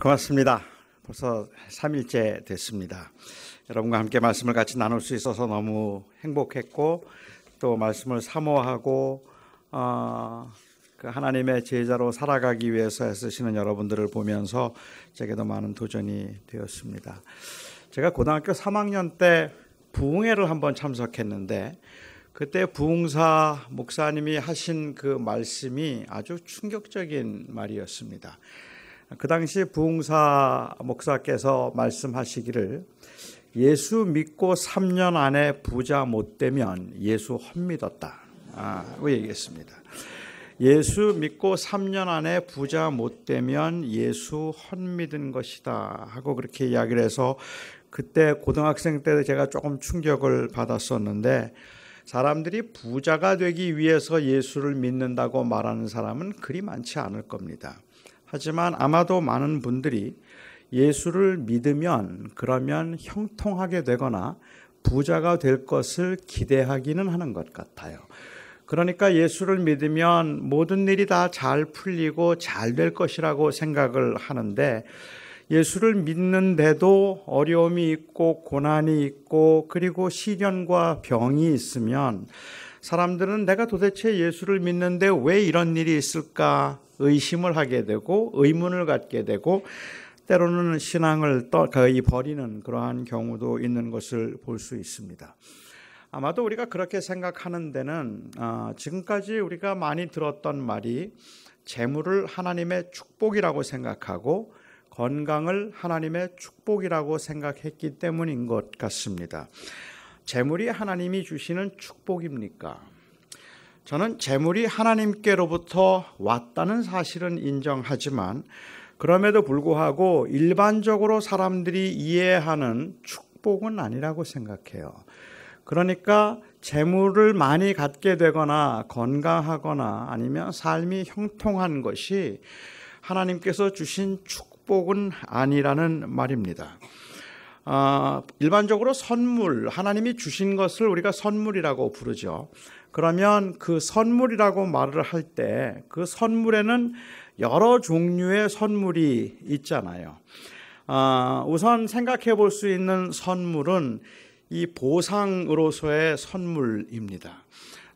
고맙습니다. 벌써 3일째 됐습니다. 여러분과 함께 말씀을 같이 나눌 수 있어서 너무 행복했고 또 말씀을 사모하고 그 하나님의 제자로 살아가기 위해서 애쓰시는 여러분들을 보면서 제게도 많은 도전이 되었습니다. 제가 고등학교 3학년 때 부흥회를 한번 참석했는데 그때 부흥사 목사님이 하신 그 말씀이 아주 충격적인 말이었습니다. 그 당시 부흥사 목사께서 말씀하시기를 예수 믿고 3년 안에 부자 못 되면 예수 헛믿었다. 그 얘기했습니다. 예수 믿고 3년 안에 부자 못 되면 예수 헛믿은 것이다 하고 그렇게 이야기를 해서 그때 고등학생 때 제가 조금 충격을 받았었는데 사람들이 부자가 되기 위해서 예수를 믿는다고 말하는 사람은 그리 많지 않을 겁니다. 하지만 아마도 많은 분들이 예수를 믿으면 그러면 형통하게 되거나 부자가 될 것을 기대하기는 하는 것 같아요. 그러니까 예수를 믿으면 모든 일이 다 잘 풀리고 잘 될 것이라고 생각을 하는데 예수를 믿는데도 어려움이 있고 고난이 있고 그리고 시련과 병이 있으면 사람들은 내가 도대체 예수를 믿는데 왜 이런 일이 있을까 의심을 하게 되고 의문을 갖게 되고 때로는 신앙을 거의 버리는 그러한 경우도 있는 것을 볼 수 있습니다. 아마도 우리가 그렇게 생각하는 데는 지금까지 우리가 많이 들었던 말이 재물을 하나님의 축복이라고 생각하고 건강을 하나님의 축복이라고 생각했기 때문인 것 같습니다. 재물이 하나님이 주시는 축복입니까? 저는 재물이 하나님께로부터 왔다는 사실은 인정하지만 그럼에도 불구하고 일반적으로 사람들이 이해하는 축복은 아니라고 생각해요. 그러니까 재물을 많이 갖게 되거나 건강하거나 아니면 삶이 형통한 것이 하나님께서 주신 축복은 아니라는 말입니다. 일반적으로 선물, 하나님이 주신 것을 우리가 선물이라고 부르죠. 그러면 그 선물이라고 말을 할 때 그 선물에는 여러 종류의 선물이 있잖아요. 우선 생각해 볼 수 있는 선물은 이 보상으로서의 선물입니다.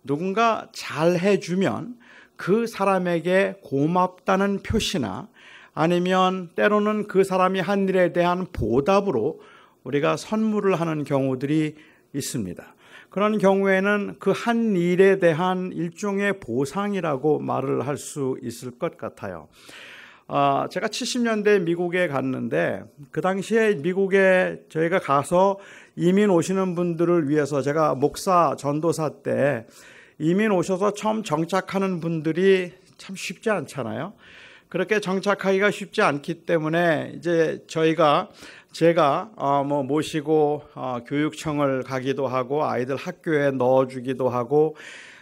누군가 잘 해주면 그 사람에게 고맙다는 표시나 아니면 때로는 그 사람이 한 일에 대한 보답으로 우리가 선물을 하는 경우들이 있습니다. 그런 경우에는 그 한 일에 대한 일종의 보상이라고 말을 할 수 있을 것 같아요. 제가 70년대 미국에 갔는데 그 당시에 미국에 저희가 가서 이민 오시는 분들을 위해서 제가 목사 전도사 때 이민 오셔서 처음 정착하는 분들이 참 쉽지 않잖아요. 그렇게 정착하기가 쉽지 않기 때문에 이제 제가 모시고 교육청을 가기도 하고 아이들 학교에 넣어주기도 하고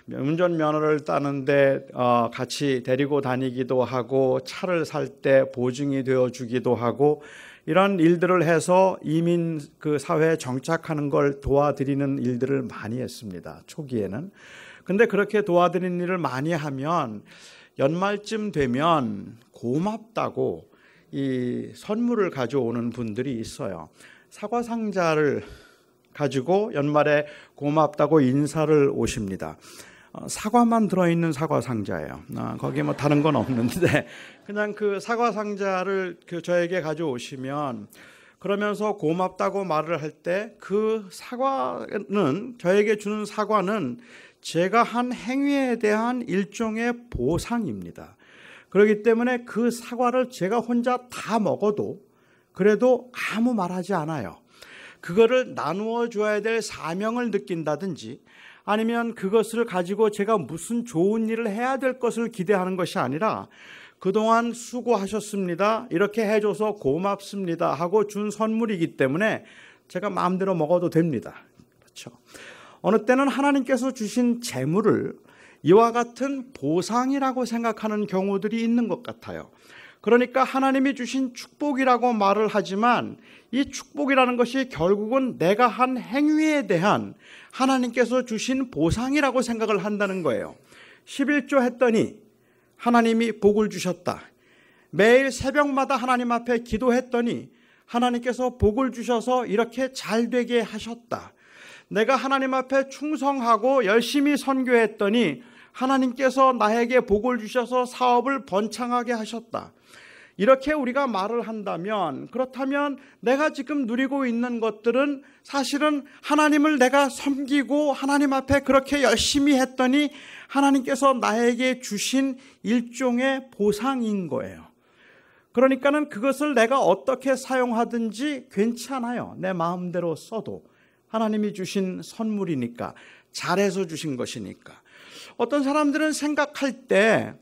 운전면허를 따는데 같이 데리고 다니기도 하고 차를 살 때 보증이 되어주기도 하고 이런 일들을 해서 이민 그 사회에 정착하는 걸 도와드리는 일들을 많이 했습니다. 초기에는. 근데 그렇게 도와드리는 일을 많이 하면 연말쯤 되면 고맙다고 이 선물을 가져오는 분들이 있어요. 사과 상자를 가지고 연말에 고맙다고 인사를 오십니다. 사과만 들어있는 사과 상자예요. 거기에 뭐 다른 건 없는데 그냥 그 사과 상자를 저에게 가져오시면 그러면서 고맙다고 말을 할 때 그 사과는 저에게 주는 사과는 제가 한 행위에 대한 일종의 보상입니다. 그렇기 때문에 그 사과를 제가 혼자 다 먹어도 그래도 아무 말하지 않아요. 그거를 나누어 줘야 될 사명을 느낀다든지 아니면 그것을 가지고 제가 무슨 좋은 일을 해야 될 것을 기대하는 것이 아니라 그동안 수고하셨습니다. 이렇게 해줘서 고맙습니다 하고 준 선물이기 때문에 제가 마음대로 먹어도 됩니다. 그렇죠? 어느 때는 하나님께서 주신 재물을 이와 같은 보상이라고 생각하는 경우들이 있는 것 같아요. 그러니까 하나님이 주신 축복이라고 말을 하지만 이 축복이라는 것이 결국은 내가 한 행위에 대한 하나님께서 주신 보상이라고 생각을 한다는 거예요. 11조 했더니 하나님이 복을 주셨다. 매일 새벽마다 하나님 앞에 기도했더니 하나님께서 복을 주셔서 이렇게 잘 되게 하셨다. 내가 하나님 앞에 충성하고 열심히 선교했더니 하나님께서 나에게 복을 주셔서 사업을 번창하게 하셨다. 이렇게 우리가 말을 한다면, 그렇다면 내가 지금 누리고 있는 것들은 사실은 하나님을 내가 섬기고 하나님 앞에 그렇게 열심히 했더니 하나님께서 나에게 주신 일종의 보상인 거예요. 그러니까는 그것을 내가 어떻게 사용하든지 괜찮아요. 내 마음대로 써도 하나님이 주신 선물이니까, 잘해서 주신 것이니까. 어떤 사람들은 생각할 때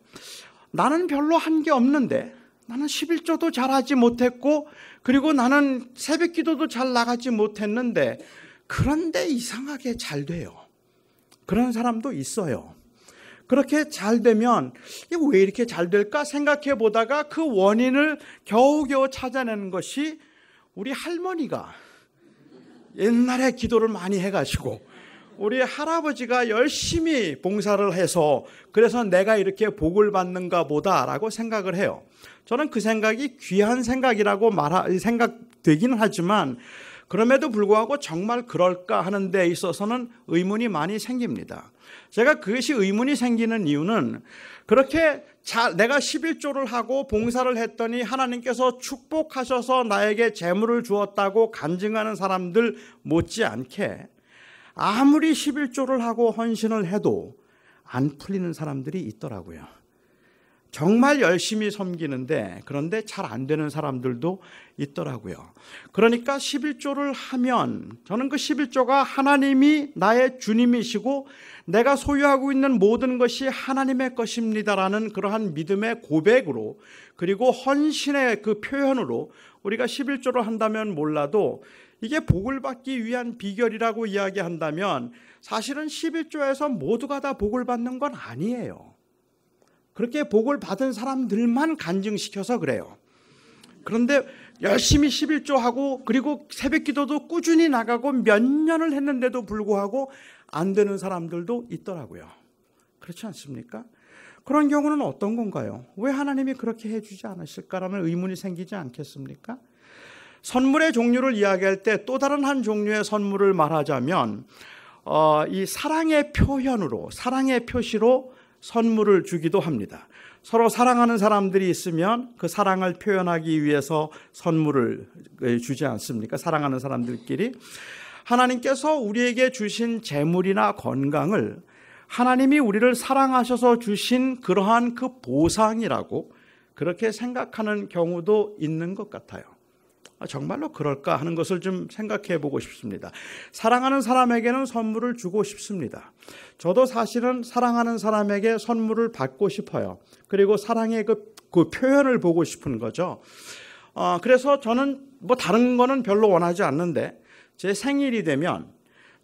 나는 별로 한 게 없는데, 나는 11조도 잘하지 못했고, 그리고 나는 새벽 기도도 잘 나가지 못했는데, 그런데 이상하게 잘 돼요. 그런 사람도 있어요. 그렇게 잘 되면 이게 왜 이렇게 잘 될까 생각해 보다가 그 원인을 겨우겨우 찾아내는 것이 우리 할머니가 옛날에 기도를 많이 해가지고 우리 할아버지가 열심히 봉사를 해서 그래서 내가 이렇게 복을 받는가 보다라고 생각을 해요. 저는 그 생각이 귀한 생각이라고 생각되기는 하지만 그럼에도 불구하고 정말 그럴까 하는 데 있어서는 의문이 많이 생깁니다. 제가 그것이 의문이 생기는 이유는 그렇게 내가 11조를 하고 봉사를 했더니 하나님께서 축복하셔서 나에게 재물을 주었다고 간증하는 사람들 못지않게 아무리 11조를 하고 헌신을 해도 안 풀리는 사람들이 있더라고요. 정말 열심히 섬기는데 그런데 잘 안 되는 사람들도 있더라고요. 그러니까 11조를 하면 저는 그 11조가 하나님이 나의 주님이시고 내가 소유하고 있는 모든 것이 하나님의 것입니다라는 그러한 믿음의 고백으로, 그리고 헌신의 그 표현으로 우리가 11조를 한다면 몰라도 이게 복을 받기 위한 비결이라고 이야기한다면 사실은 11조에서 모두가 다 복을 받는 건 아니에요. 그렇게 복을 받은 사람들만 간증시켜서 그래요. 그런데 열심히 11조 하고 그리고 새벽 기도도 꾸준히 나가고 몇 년을 했는데도 불구하고 안 되는 사람들도 있더라고요. 그렇지 않습니까? 그런 경우는 어떤 건가요? 왜 하나님이 그렇게 해주지 않으실까라는 의문이 생기지 않겠습니까? 선물의 종류를 이야기할 때 또 다른 한 종류의 선물을 말하자면 이 사랑의 표현으로, 사랑의 표시로 선물을 주기도 합니다. 서로 사랑하는 사람들이 있으면 그 사랑을 표현하기 위해서 선물을 주지 않습니까? 사랑하는 사람들끼리. 하나님께서 우리에게 주신 재물이나 건강을 하나님이 우리를 사랑하셔서 주신 그러한 그 보상이라고 그렇게 생각하는 경우도 있는 것 같아요. 정말로 그럴까 하는 것을 좀 생각해 보고 싶습니다. 사랑하는 사람에게는 선물을 주고 싶습니다. 저도 사실은 사랑하는 사람에게 선물을 받고 싶어요. 그리고 사랑의 그 표현을 보고 싶은 거죠. 그래서 저는 뭐 다른 거는 별로 원하지 않는데 제 생일이 되면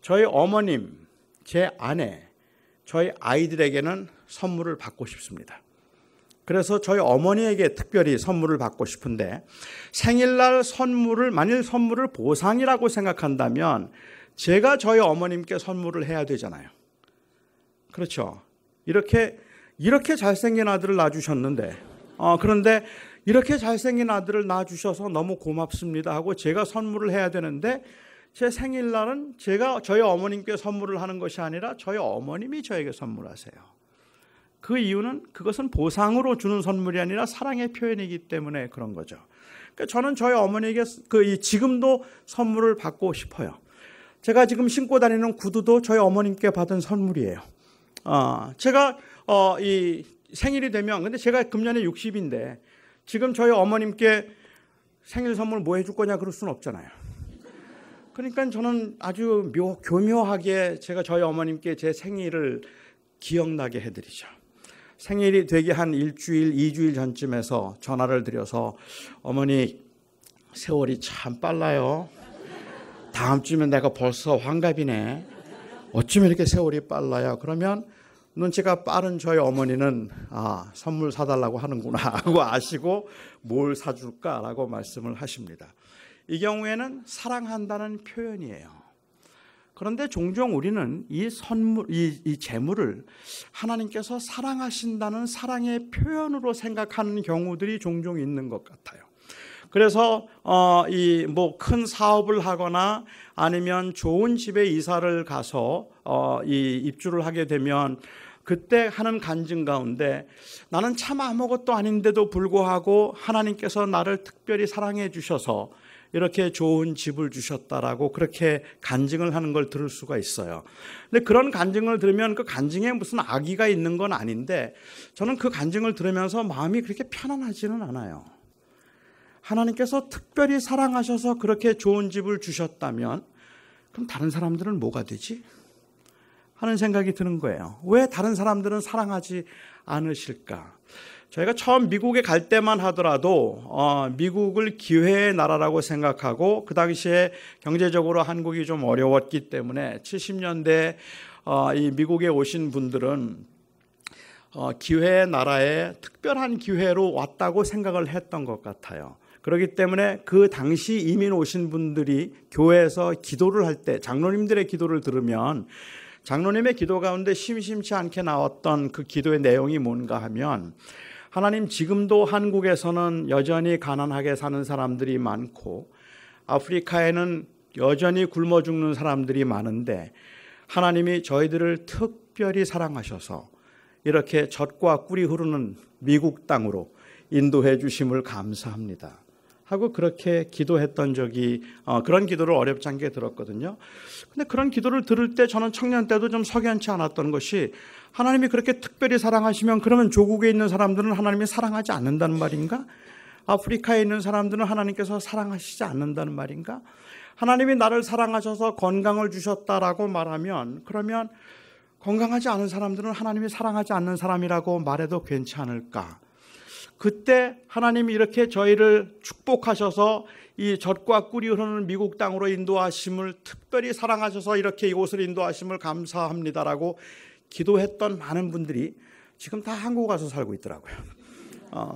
저희 어머님, 제 아내, 저희 아이들에게는 선물을 받고 싶습니다. 그래서 저희 어머니에게 특별히 선물을 받고 싶은데 생일날 선물을, 만일 선물을 보상이라고 생각한다면 제가 저희 어머님께 선물을 해야 되잖아요. 그렇죠. 이렇게 잘생긴 아들을 낳아주셨는데 그런데 이렇게 잘생긴 아들을 낳아주셔서 너무 고맙습니다 하고 제가 선물을 해야 되는데 제 생일날은 제가 저희 어머님께 선물을 하는 것이 아니라 저희 어머님이 저에게 선물하세요. 그 이유는 그것은 보상으로 주는 선물이 아니라 사랑의 표현이기 때문에 그런 거죠. 그러니까 저는 저희 어머니에게 지금도 선물을 받고 싶어요. 제가 지금 신고 다니는 구두도 저희 어머님께 받은 선물이에요. 제가 이 생일이 되면, 근데 제가 금년에 60인데 지금 저희 어머님께 생일 선물 뭐 해줄 거냐 그럴 수는 없잖아요. 그러니까 저는 아주 교묘하게 제가 저희 어머님께 제 생일을 기억나게 해드리죠. 생일이 되기 한 일주일, 2주일 전쯤에서 전화를 드려서 어머니 세월이 참 빨라요. 다음 주면 내가 벌써 환갑이네. 어쩌면 이렇게 세월이 빨라요. 그러면 눈치가 빠른 저희 어머니는 선물 사달라고 하는구나 하고 아시고 뭘 사줄까라고 말씀을 하십니다. 이 경우에는 사랑한다는 표현이에요. 그런데 종종 우리는 이 선물, 이 재물을 하나님께서 사랑하신다는 사랑의 표현으로 생각하는 경우들이 종종 있는 것 같아요. 그래서 이 뭐 큰 사업을 하거나 아니면 좋은 집에 이사를 가서 이 입주를 하게 되면 그때 하는 간증 가운데 나는 참 아무것도 아닌데도 불구하고 하나님께서 나를 특별히 사랑해 주셔서 이렇게 좋은 집을 주셨다라고 그렇게 간증을 하는 걸 들을 수가 있어요. 근데 그런 간증을 들으면 그 간증에 무슨 악의가 있는 건 아닌데 저는 그 간증을 들으면서 마음이 그렇게 편안하지는 않아요. 하나님께서 특별히 사랑하셔서 그렇게 좋은 집을 주셨다면 그럼 다른 사람들은 뭐가 되지? 하는 생각이 드는 거예요. 왜 다른 사람들은 사랑하지 않으실까? 저희가 처음 미국에 갈 때만 하더라도 미국을 기회의 나라라고 생각하고 그 당시에 경제적으로 한국이 좀 어려웠기 때문에 70년대 이 미국에 오신 분들은 기회의 나라에 특별한 기회로 왔다고 생각을 했던 것 같아요. 그렇기 때문에 그 당시 이민 오신 분들이 교회에서 기도를 할 때 장로님들의 기도를 들으면 장로님의 기도 가운데 심심치 않게 나왔던 그 기도의 내용이 뭔가 하면 하나님, 지금도 한국에서는 여전히 가난하게 사는 사람들이 많고 아프리카에는 여전히 굶어 죽는 사람들이 많은데 하나님이 저희들을 특별히 사랑하셔서 이렇게 젖과 꿀이 흐르는 미국 땅으로 인도해 주심을 감사합니다 하고 그렇게 기도했던 적이 그런 기도를 어렵지 않게 들었거든요. 근데 그런 기도를 들을 때 저는 청년 때도 좀 석연치 않았던 것이 하나님이 그렇게 특별히 사랑하시면 그러면 조국에 있는 사람들은 하나님이 사랑하지 않는다는 말인가? 아프리카에 있는 사람들은 하나님께서 사랑하시지 않는다는 말인가? 하나님이 나를 사랑하셔서 건강을 주셨다라고 말하면 그러면 건강하지 않은 사람들은 하나님이 사랑하지 않는 사람이라고 말해도 괜찮을까? 그때 하나님이 이렇게 저희를 축복하셔서 이 젖과 꿀이 흐르는 미국 땅으로 인도하심을 특별히 사랑하셔서 이렇게 이곳을 인도하심을 감사합니다라고 기도했던 많은 분들이 지금 다 한국 와서 살고 있더라고요.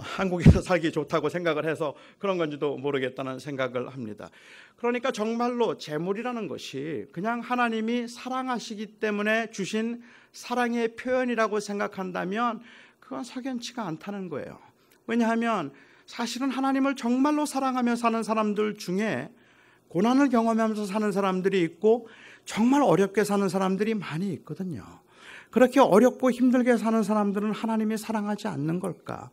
한국에서 살기 좋다고 생각을 해서 그런 건지도 모르겠다는 생각을 합니다. 그러니까 정말로 재물이라는 것이 그냥 하나님이 사랑하시기 때문에 주신 사랑의 표현이라고 생각한다면 그건 석연치가 않다는 거예요. 왜냐하면 사실은 하나님을 정말로 사랑하며 사는 사람들 중에 고난을 경험하면서 사는 사람들이 있고 정말 어렵게 사는 사람들이 많이 있거든요. 그렇게 어렵고 힘들게 사는 사람들은 하나님이 사랑하지 않는 걸까?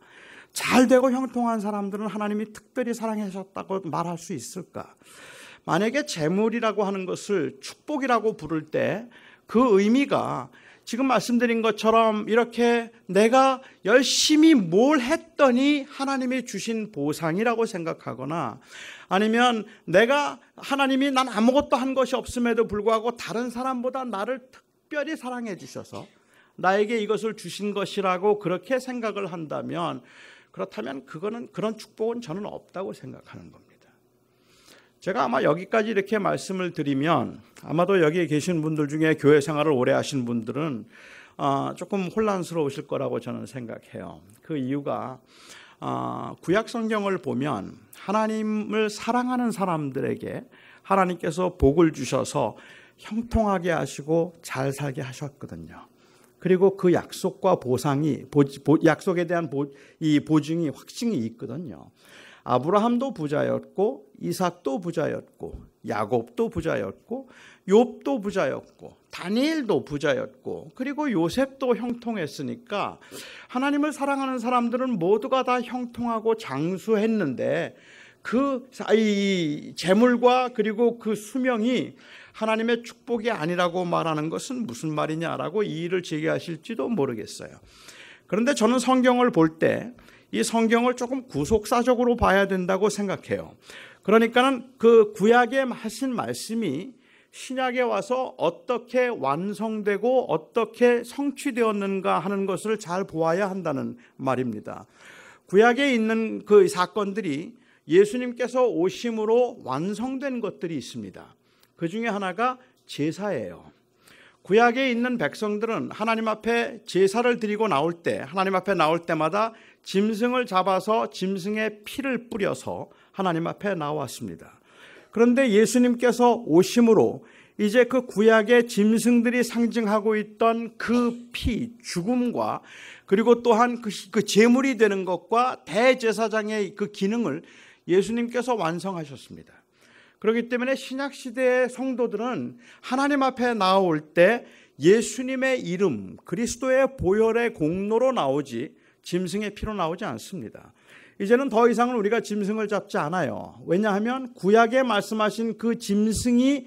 잘 되고 형통한 사람들은 하나님이 특별히 사랑하셨다고 말할 수 있을까? 만약에 재물이라고 하는 것을 축복이라고 부를 때 그 의미가 지금 말씀드린 것처럼 이렇게 내가 열심히 뭘 했더니 하나님이 주신 보상이라고 생각하거나 아니면 내가 하나님이 난 아무것도 한 것이 없음에도 불구하고 다른 사람보다 나를 특별히 사랑해 주셔서 나에게 이것을 주신 것이라고 그렇게 생각을 한다면 그렇다면 그런 축복은 저는 없다고 생각하는 겁니다. 제가 아마 여기까지 이렇게 말씀을 드리면 아마도 여기에 계신 분들 중에 교회 생활을 오래 하신 분들은 조금 혼란스러우실 거라고 저는 생각해요. 그 이유가 구약 성경을 보면 하나님을 사랑하는 사람들에게 하나님께서 복을 주셔서 형통하게 하시고 잘 살게 하셨거든요. 그리고 그 약속과 보상이 약속에 대한 이 보증이 확증이 있거든요. 아브라함도 부자였고 이삭도 부자였고 야곱도 부자였고 욥도 부자였고 다니엘도 부자였고 그리고 요셉도 형통했으니까 하나님을 사랑하는 사람들은 모두가 다 형통하고 장수했는데 그 재물과 그리고 그 수명이 하나님의 축복이 아니라고 말하는 것은 무슨 말이냐라고 이의를 제기하실지도 모르겠어요. 그런데 저는 성경을 볼 때 이 성경을 조금 구속사적으로 봐야 된다고 생각해요. 그러니까는 그 구약에 하신 말씀이 신약에 와서 어떻게 완성되고 어떻게 성취되었는가 하는 것을 잘 보아야 한다는 말입니다. 구약에 있는 그 사건들이 예수님께서 오심으로 완성된 것들이 있습니다. 그 중에 하나가 제사예요. 구약에 있는 백성들은 하나님 앞에 제사를 드리고 나올 때 하나님 앞에 나올 때마다 짐승을 잡아서 짐승의 피를 뿌려서 하나님 앞에 나왔습니다. 그런데 예수님께서 오심으로 이제 그 구약의 짐승들이 상징하고 있던 그 피, 죽음과 그리고 또한 그 제물이 되는 것과 대제사장의 그 기능을 예수님께서 완성하셨습니다. 그렇기 때문에 신약시대의 성도들은 하나님 앞에 나올 때 예수님의 이름, 그리스도의 보혈의 공로로 나오지 짐승의 피로 나오지 않습니다. 이제는 더 이상은 우리가 짐승을 잡지 않아요. 왜냐하면 구약에 말씀하신 그 짐승이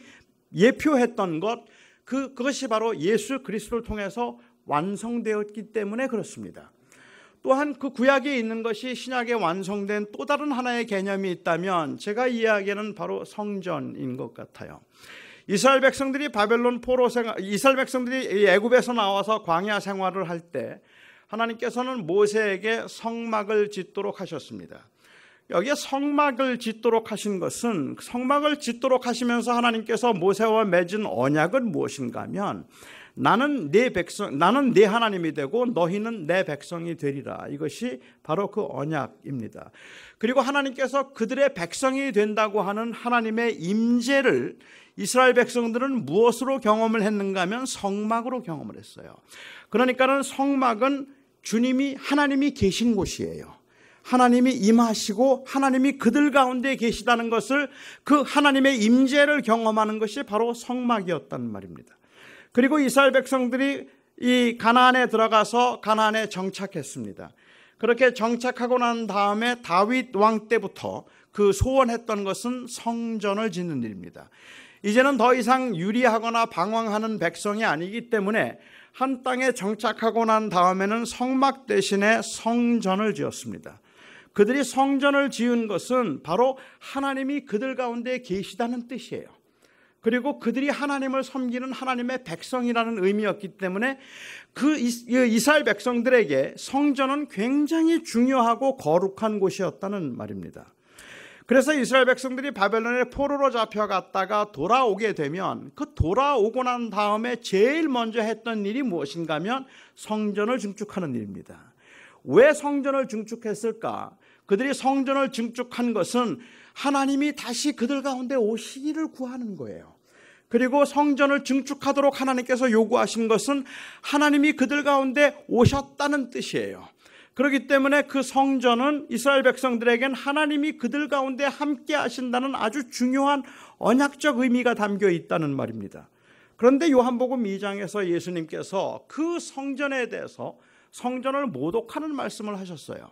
예표했던 그것이 바로 예수 그리스도를 통해서 완성되었기 때문에 그렇습니다. 또한 그 구약에 있는 것이 신약에 완성된 또 다른 하나의 개념이 있다면 제가 이야기하는 바로 성전인 것 같아요. 이스라엘 백성들이 이스라엘 백성들이 애굽에서 나와서 광야 생활을 할 때 하나님께서는 모세에게 성막을 짓도록 하셨습니다. 여기에 성막을 짓도록 하신 것은 성막을 짓도록 하시면서 하나님께서 모세와 맺은 언약은 무엇인가 하면 나는 네 하나님이 되고 너희는 내 백성이 되리라. 이것이 바로 그 언약입니다. 그리고 하나님께서 그들의 백성이 된다고 하는 하나님의 임재를 이스라엘 백성들은 무엇으로 경험을 했는가 하면 성막으로 경험을 했어요. 그러니까는 성막은 하나님이 계신 곳이에요. 하나님이 임하시고 하나님이 그들 가운데 계시다는 것을 그 하나님의 임재를 경험하는 것이 바로 성막이었단 말입니다. 그리고 이스라엘 백성들이 이 가나안에 들어가서 가나안에 정착했습니다. 그렇게 정착하고 난 다음에 다윗 왕 때부터 그 소원했던 것은 성전을 짓는 일입니다. 이제는 더 이상 유리하거나 방황하는 백성이 아니기 때문에 한 땅에 정착하고 난 다음에는 성막 대신에 성전을 지었습니다. 그들이 성전을 지은 것은 바로 하나님이 그들 가운데 계시다는 뜻이에요. 그리고 그들이 하나님을 섬기는 하나님의 백성이라는 의미였기 때문에 그 이스라엘 백성들에게 성전은 굉장히 중요하고 거룩한 곳이었다는 말입니다. 그래서 이스라엘 백성들이 바벨론에 포로로 잡혀갔다가 돌아오게 되면 그 돌아오고 난 다음에 제일 먼저 했던 일이 무엇인가 하면 성전을 증축하는 일입니다. 왜 성전을 증축했을까? 그들이 성전을 증축한 것은 하나님이 다시 그들 가운데 오시기를 구하는 거예요. 그리고 성전을 증축하도록 하나님께서 요구하신 것은 하나님이 그들 가운데 오셨다는 뜻이에요. 그렇기 때문에 그 성전은 이스라엘 백성들에겐 하나님이 그들 가운데 함께 하신다는 아주 중요한 언약적 의미가 담겨 있다는 말입니다. 그런데 요한복음 2장에서 예수님께서 그 성전에 대해서 성전을 모독하는 말씀을 하셨어요.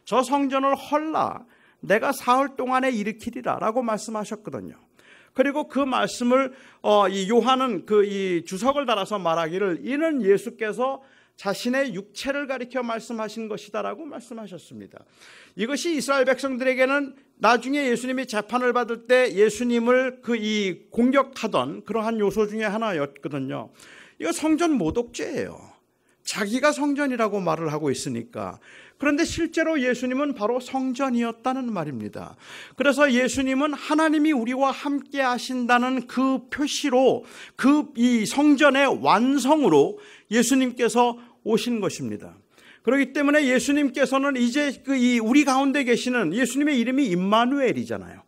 저 성전을 헐라 내가 사흘 동안에 일으키리라 라고 말씀하셨거든요. 그리고 그 말씀을 이 요한은 이 주석을 달아서 말하기를 이는 예수께서 자신의 육체를 가리켜 말씀하신 것이다라고 말씀하셨습니다. 이것이 이스라엘 백성들에게는 나중에 예수님이 재판을 받을 때 예수님을 공격하던 그러한 요소 중에 하나였거든요. 이거 성전 모독죄예요. 자기가 성전이라고 말을 하고 있으니까. 그런데 실제로 예수님은 바로 성전이었다는 말입니다. 그래서 예수님은 하나님이 우리와 함께 하신다는 그 표시로 이 성전의 완성으로 예수님께서 오신 것입니다. 그렇기 때문에 예수님께서는 이제 우리 가운데 계시는 예수님의 이름이 임마누엘이잖아요.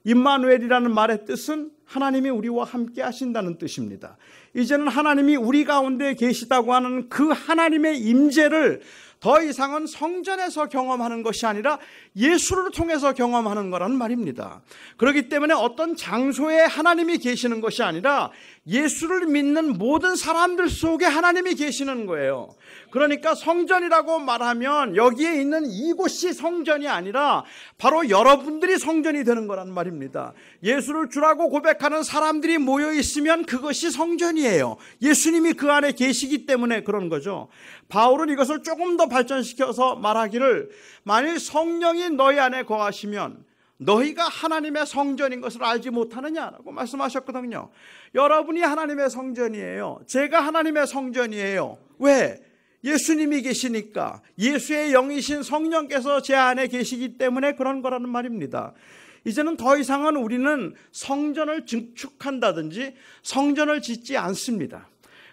임마누엘이라는 말의 뜻은 하나님이 우리와 함께 하신다는 뜻입니다. 이제는 하나님이 우리 가운데 계시다고 하는 그 하나님의 임재를 더 이상은 성전에서 경험하는 것이 아니라 예수를 통해서 경험하는 거라는 말입니다. 그렇기 때문에 어떤 장소에 하나님이 계시는 것이 아니라 예수를 믿는 모든 사람들 속에 하나님이 계시는 거예요. 그러니까 성전이라고 말하면 여기에 있는 이곳이 성전이 아니라 바로 여러분들이 성전이 되는 거란 말입니다. 예수를 주라고 고백하는 사람들이 모여 있으면 그것이 성전이에요. 예수님이 그 안에 계시기 때문에 그런 거죠. 바울은 이것을 조금 더 발전시켜서 말하기를 만일 성령이 너희 안에 거하시면 너희가 하나님의 성전인 것을 알지 못하느냐라고 말씀하셨거든요. 여러분이 하나님의 성전이에요. 제가 하나님의 성전이에요. 왜? 예수님이 계시니까. 예수의 영이신 성령께서 제 안에 계시기 때문에 그런 거라는 말입니다. 이제는 더 이상은 우리는 성전을 증축한다든지 성전을 짓지 않습니다.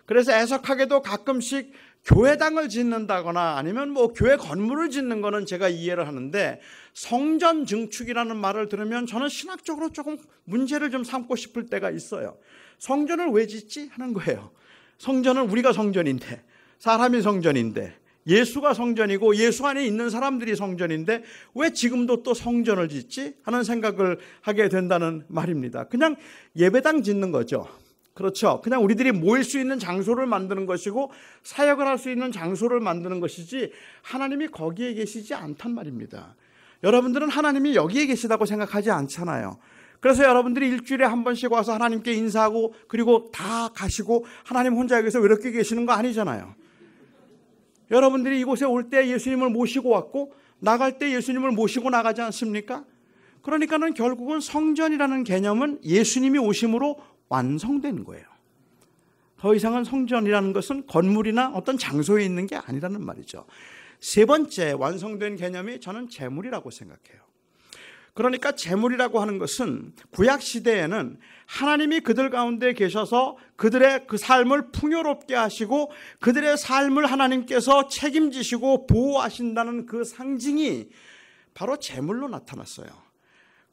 그래서 애석하게도 가끔씩 교회당을 짓는다거나 아니면 뭐 교회 건물을 짓는 거는 제가 이해를 하는데, 성전 증축이라는 말을 들으면 저는 신학적으로 조금 문제를 좀 삼고 싶을 때가 있어요. 성전을 왜 짓지? 하는 거예요. 성전은 우리가 성전인데, 사람이 성전인데, 예수가 성전이고 예수 안에 있는 사람들이 성전인데 왜 지금도 또 성전을 짓지? 하는 생각을 하게 된다는 말입니다. 그냥 예배당 짓는 거죠. 그렇죠. 그냥 우리들이 모일 수 있는 장소를 만드는 것이고 사역을 할 수 있는 장소를 만드는 것이지 하나님이 거기에 계시지 않단 말입니다. 여러분들은 하나님이 여기에 계시다고 생각하지 않잖아요. 그래서 여러분들이 일주일에 한 번씩 와서 하나님께 인사하고 그리고 다 가시고 하나님 혼자 여기서 외롭게 계시는 거 아니잖아요. 여러분들이 이곳에 올 때 예수님을 모시고 왔고 나갈 때 예수님을 모시고 나가지 않습니까? 그러니까는 결국은 성전이라는 개념은 예수님이 오심으로 완성된 거예요. 더 이상은 성전이라는 것은 건물이나 어떤 장소에 있는 게 아니라는 말이죠. 세 번째 완성된 개념이 저는 재물이라고 생각해요. 그러니까 재물이라고 하는 것은 구약 시대에는 하나님이 그들 가운데 계셔서 그들의 그 삶을 풍요롭게 하시고 그들의 삶을 하나님께서 책임지시고 보호하신다는 그 상징이 바로 재물로 나타났어요.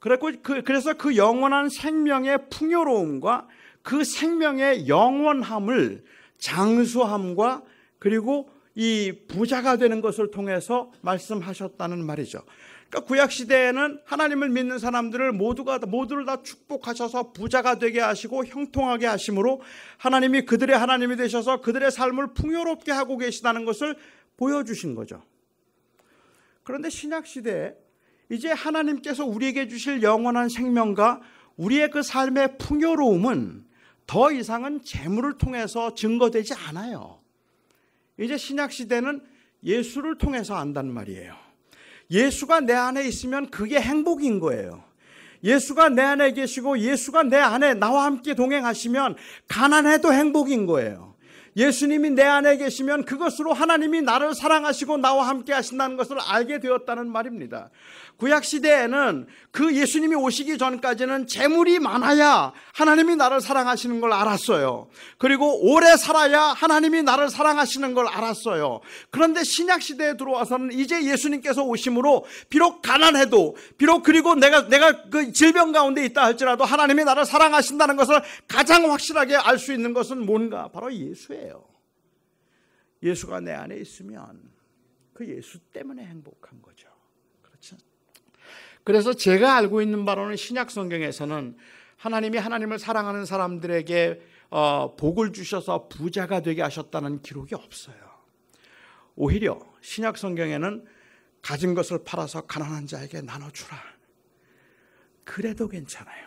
그래서 그 영원한 생명의 풍요로움과 그 생명의 영원함을 장수함과 그리고 이 부자가 되는 것을 통해서 말씀하셨다는 말이죠. 그러니까 구약 시대에는 하나님을 믿는 사람들을 모두를 다 축복하셔서 부자가 되게 하시고 형통하게 하심으로 하나님이 그들의 하나님이 되셔서 그들의 삶을 풍요롭게 하고 계시다는 것을 보여주신 거죠. 그런데 신약 시대에 이제 하나님께서 우리에게 주실 영원한 생명과 우리의 그 삶의 풍요로움은 더 이상은 재물을 통해서 증거되지 않아요. 이제 신약 시대는 예수를 통해서 안단 말이에요. 예수가 내 안에 있으면 그게 행복인 거예요. 예수가 내 안에 계시고 예수가 내 안에 나와 함께 동행하시면 가난해도 행복인 거예요. 예수님이 내 안에 계시면 그것으로 하나님이 나를 사랑하시고 나와 함께 하신다는 것을 알게 되었다는 말입니다. 구약 시대에는 그 예수님이 오시기 전까지는 재물이 많아야 하나님이 나를 사랑하시는 걸 알았어요. 그리고 오래 살아야 하나님이 나를 사랑하시는 걸 알았어요. 그런데 신약 시대에 들어와서는 이제 예수님께서 오심으로 비록 가난해도 비록 그리고 내가 그 질병 가운데 있다 할지라도 하나님이 나를 사랑하신다는 것을 가장 확실하게 알 수 있는 것은 뭔가? 바로 예수예요. 예수가 내 안에 있으면 그 예수 때문에 행복한 거죠. 그렇죠? 그래서 제가 알고 있는 바로는 신약 성경에서는 하나님이 하나님을 사랑하는 사람들에게 복을 주셔서 부자가 되게 하셨다는 기록이 없어요. 오히려 신약 성경에는 가진 것을 팔아서 가난한 자에게 나눠주라. 그래도 괜찮아요.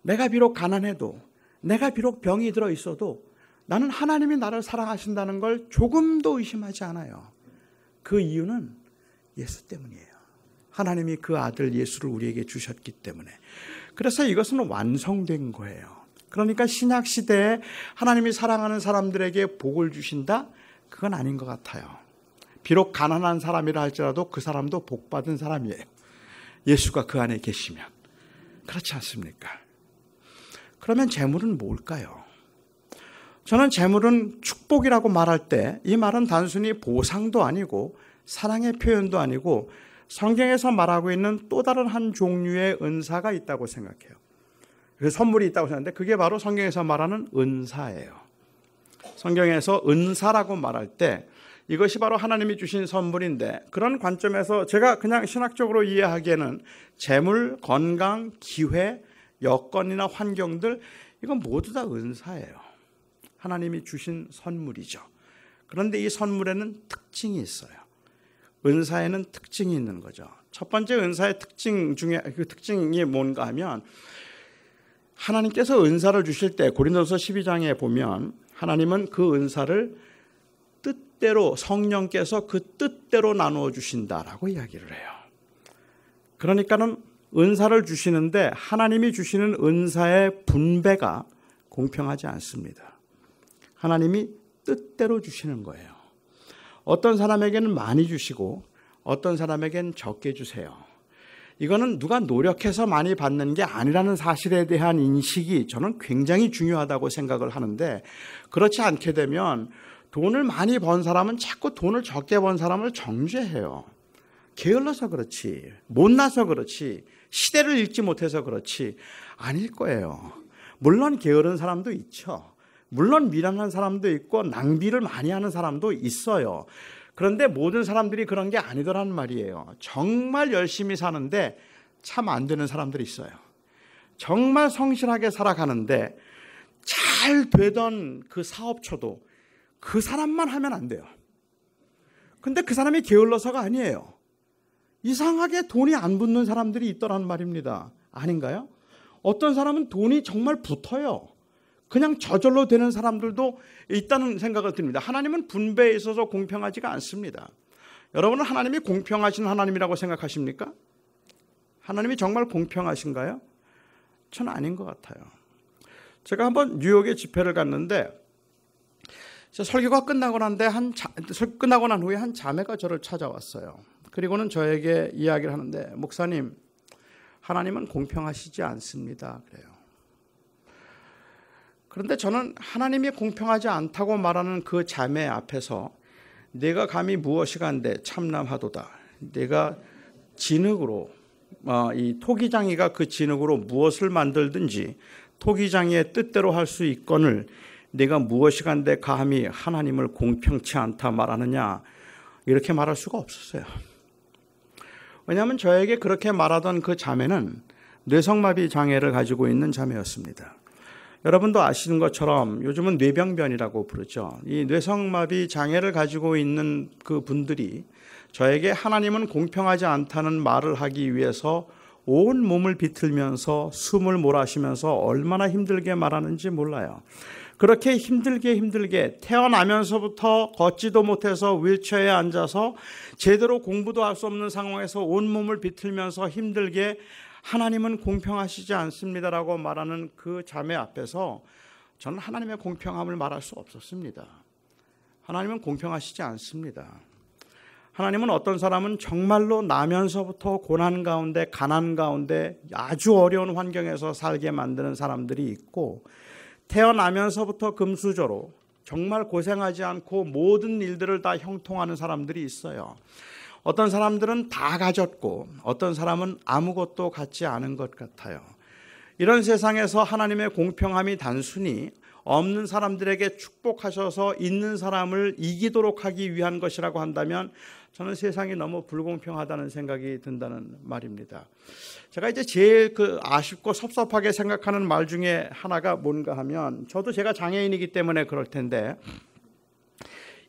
내가 비록 가난해도 내가 비록 병이 들어 있어도 나는 하나님이 나를 사랑하신다는 걸 조금도 의심하지 않아요. 그 이유는 예수 때문이에요. 하나님이 그 아들 예수를 우리에게 주셨기 때문에. 그래서 이것은 완성된 거예요. 그러니까 신약 시대에 하나님이 사랑하는 사람들에게 복을 주신다? 그건 아닌 것 같아요. 비록 가난한 사람이라 할지라도 그 사람도 복받은 사람이에요. 예수가 그 안에 계시면. 그렇지 않습니까? 그러면 재물은 뭘까요? 저는 재물은 축복이라고 말할 때 이 말은 단순히 보상도 아니고 사랑의 표현도 아니고 성경에서 말하고 있는 또 다른 한 종류의 은사가 있다고 생각해요. 그래서 선물이 있다고 생각하는데 그게 바로 성경에서 말하는 은사예요. 성경에서 은사라고 말할 때 이것이 바로 하나님이 주신 선물인데 그런 관점에서 제가 그냥 신학적으로 이해하기에는 재물, 건강, 기회, 여건이나 환경들 이건 모두 다 은사예요. 하나님이 주신 선물이죠. 그런데 이 선물에는 특징이 있어요. 은사에는 특징이 있는 거죠. 첫 번째 은사의 특징 중에 그 특징이 뭔가 하면 하나님께서 은사를 주실 때 고린도서 12장에 보면 하나님은 그 은사를 뜻대로 성령께서 그 뜻대로 나누어 주신다라고 이야기를 해요. 그러니까는 은사를 주시는데 하나님이 주시는 은사의 분배가 공평하지 않습니다. 하나님이 뜻대로 주시는 거예요. 어떤 사람에게는 많이 주시고 어떤 사람에게는 적게 주세요. 이거는 누가 노력해서 많이 받는 게 아니라는 사실에 대한 인식이 저는 굉장히 중요하다고 생각을 하는데 그렇지 않게 되면 돈을 많이 번 사람은 자꾸 돈을 적게 번 사람을 정죄해요. 게을러서 그렇지, 못나서 그렇지, 시대를 읽지 못해서 그렇지 아닐 거예요. 물론 게으른 사람도 있죠. 물론 미련한 사람도 있고 낭비를 많이 하는 사람도 있어요. 그런데 모든 사람들이 그런 게 아니더란 말이에요. 정말 열심히 사는데 참 안 되는 사람들이 있어요. 정말 성실하게 살아가는데 잘 되던 그 사업처도 그 사람만 하면 안 돼요. 근데 그 사람이 게을러서가 아니에요. 이상하게 돈이 안 붙는 사람들이 있더란 말입니다. 아닌가요? 어떤 사람은 돈이 정말 붙어요. 그냥 저절로 되는 사람들도 있다는 생각을 듭니다. 하나님은 분배에 있어서 공평하지가 않습니다. 여러분은 하나님이 공평하신 하나님이라고 생각하십니까? 하나님이 정말 공평하신가요? 저는 아닌 것 같아요. 제가 한번 뉴욕에 집회를 갔는데 설교가 끝나고 난 후에 한 자매가 저를 찾아왔어요. 그리고는 저에게 이야기를 하는데, 목사님, 하나님은 공평하시지 않습니다. 그래요. 그런데 저는 하나님이 공평하지 않다고 말하는 그 자매 앞에서 내가 감히 무엇이간데 참남하도다. 내가 진흙으로 이 토기장이가 그 진흙으로 무엇을 만들든지 토기장이의 뜻대로 할 수 있거늘 내가 무엇이간데 감히 하나님을 공평치 않다 말하느냐, 이렇게 말할 수가 없었어요. 왜냐하면 저에게 그렇게 말하던 그 자매는 뇌성마비 장애를 가지고 있는 자매였습니다. 여러분도 아시는 것처럼 요즘은 뇌병변이라고 부르죠. 이 뇌성마비 장애를 가지고 있는 그 분들이 저에게 하나님은 공평하지 않다는 말을 하기 위해서 온 몸을 비틀면서 숨을 몰아쉬면서 얼마나 힘들게 말하는지 몰라요. 그렇게 힘들게 태어나면서부터 걷지도 못해서 휠체어에 앉아서 제대로 공부도 할 수 없는 상황에서 온몸을 비틀면서 힘들게 하나님은 공평하시지 않습니다라고 말하는 그 자매 앞에서 저는 하나님의 공평함을 말할 수 없었습니다. 하나님은 공평하시지 않습니다. 하나님은 어떤 사람은 정말로 나면서부터 고난 가운데, 가난 가운데 아주 어려운 환경에서 살게 만드는 사람들이 있고, 태어나면서부터 금수저로 정말 고생하지 않고 모든 일들을 다 형통하는 사람들이 있어요. 어떤 사람들은 다 가졌고 어떤 사람은 아무것도 갖지 않은 것 같아요. 이런 세상에서 하나님의 공평함이 단순히 없는 사람들에게 축복하셔서 있는 사람을 이기도록 하기 위한 것이라고 한다면 저는 세상이 너무 불공평하다는 생각이 든다는 말입니다. 제가 이제 제일 아쉽고 섭섭하게 생각하는 말 중에 하나가 뭔가 하면, 저도 제가 장애인이기 때문에 그럴 텐데,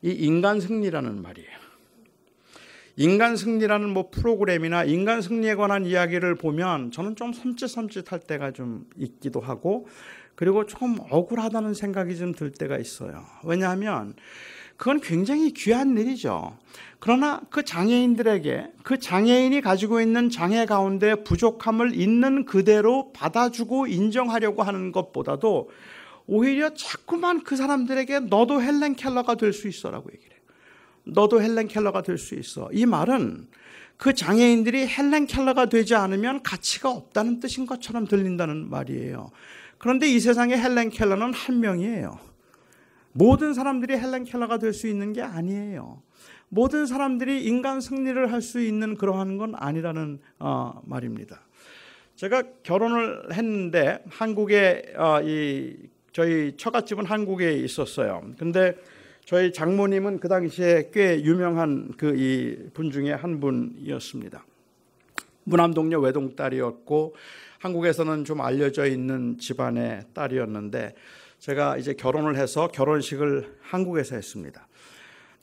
이 인간 승리라는 말이에요. 인간 승리라는 프로그램이나 인간 승리에 관한 이야기를 보면 저는 좀 섬찟할 때가 좀 있기도 하고, 그리고 좀 억울하다는 생각이 좀 들 때가 있어요. 왜냐하면 그건 굉장히 귀한 일이죠. 그러나 그 장애인들에게 그 장애인이 가지고 있는 장애 가운데 부족함을 있는 그대로 받아주고 인정하려고 하는 것보다도 오히려 자꾸만 그 사람들에게 너도 헬렌 켈러가 될 수 있어라고 얘기를 해요. 너도 헬렌 켈러가 될 수 있어. 이 말은 그 장애인들이 헬렌 켈러가 되지 않으면 가치가 없다는 뜻인 것처럼 들린다는 말이에요. 그런데 이 세상에 헬렌 켈러는 한 명이에요. 모든 사람들이 헬렌 켈러가 될 수 있는 게 아니에요. 모든 사람들이 인간 승리를 할 수 있는 그러한 건 아니라는 말입니다. 제가 결혼을 했는데 한국에 저희 처갓집은 한국에 있었어요. 근데 저희 장모님은 그 당시에 꽤 유명한 이 분 중에 한 분이었습니다. 무남동녀 외동딸이었고 한국에서는 좀 알려져 있는 집안의 딸이었는데, 제가 이제 결혼을 해서 결혼식을 한국에서 했습니다.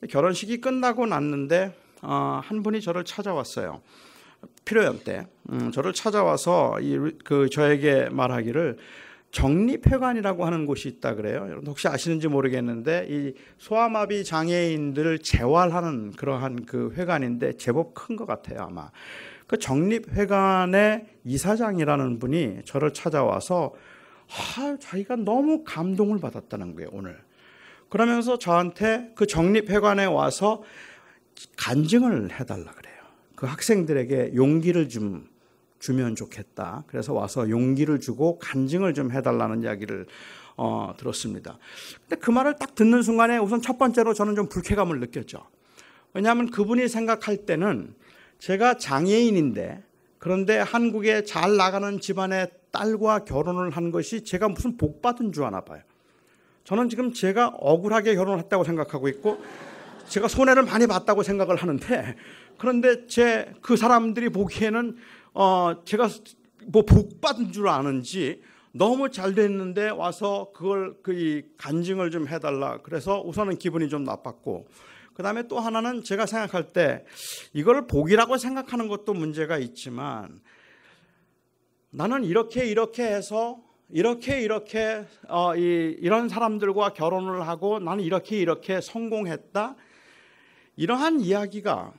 결혼식이 끝나고 났는데 한 분이 저를 찾아왔어요. 피로연 때 저를 찾아와서 저에게 말하기를 정립회관이라고 하는 곳이 있다 그래요. 여러분 혹시 아시는지 모르겠는데 이 소아마비 장애인들을 재활하는 그러한 그 회관인데 제법 큰 것 같아요. 아마 그 정립회관의 이사장이라는 분이 저를 찾아와서 자기가 너무 감동을 받았다는 거예요, 오늘. 그러면서 저한테 그 정립회관에 와서 간증을 해달라 그래요. 그 학생들에게 용기를 좀 주면 좋겠다. 그래서 와서 용기를 주고 간증을 좀 해달라는 이야기를 들었습니다. 근데 그 말을 딱 듣는 순간에 우선 첫 번째로 저는 좀 불쾌감을 느꼈죠. 왜냐하면 그분이 생각할 때는 제가 장애인인데, 그런데 한국에 잘 나가는 집안의 딸과 결혼을 한 것이 제가 무슨 복 받은 줄 아나 봐요. 저는 지금 제가 억울하게 결혼을 했다고 생각하고 있고 제가 손해를 많이 봤다고 생각을 하는데, 그런데 그 사람들이 보기에는 제가 뭐 복 받은 줄 아는지 너무 잘 됐는데 와서 그걸 간증을 좀 해달라. 그래서 우선은 기분이 좀 나빴고, 그 다음에 또 하나는 제가 생각할 때 이걸 복이라고 생각하는 것도 문제가 있지만, 나는 이렇게 해서 이런 사람들과 결혼을 하고 나는 이렇게 성공했다. 이러한 이야기가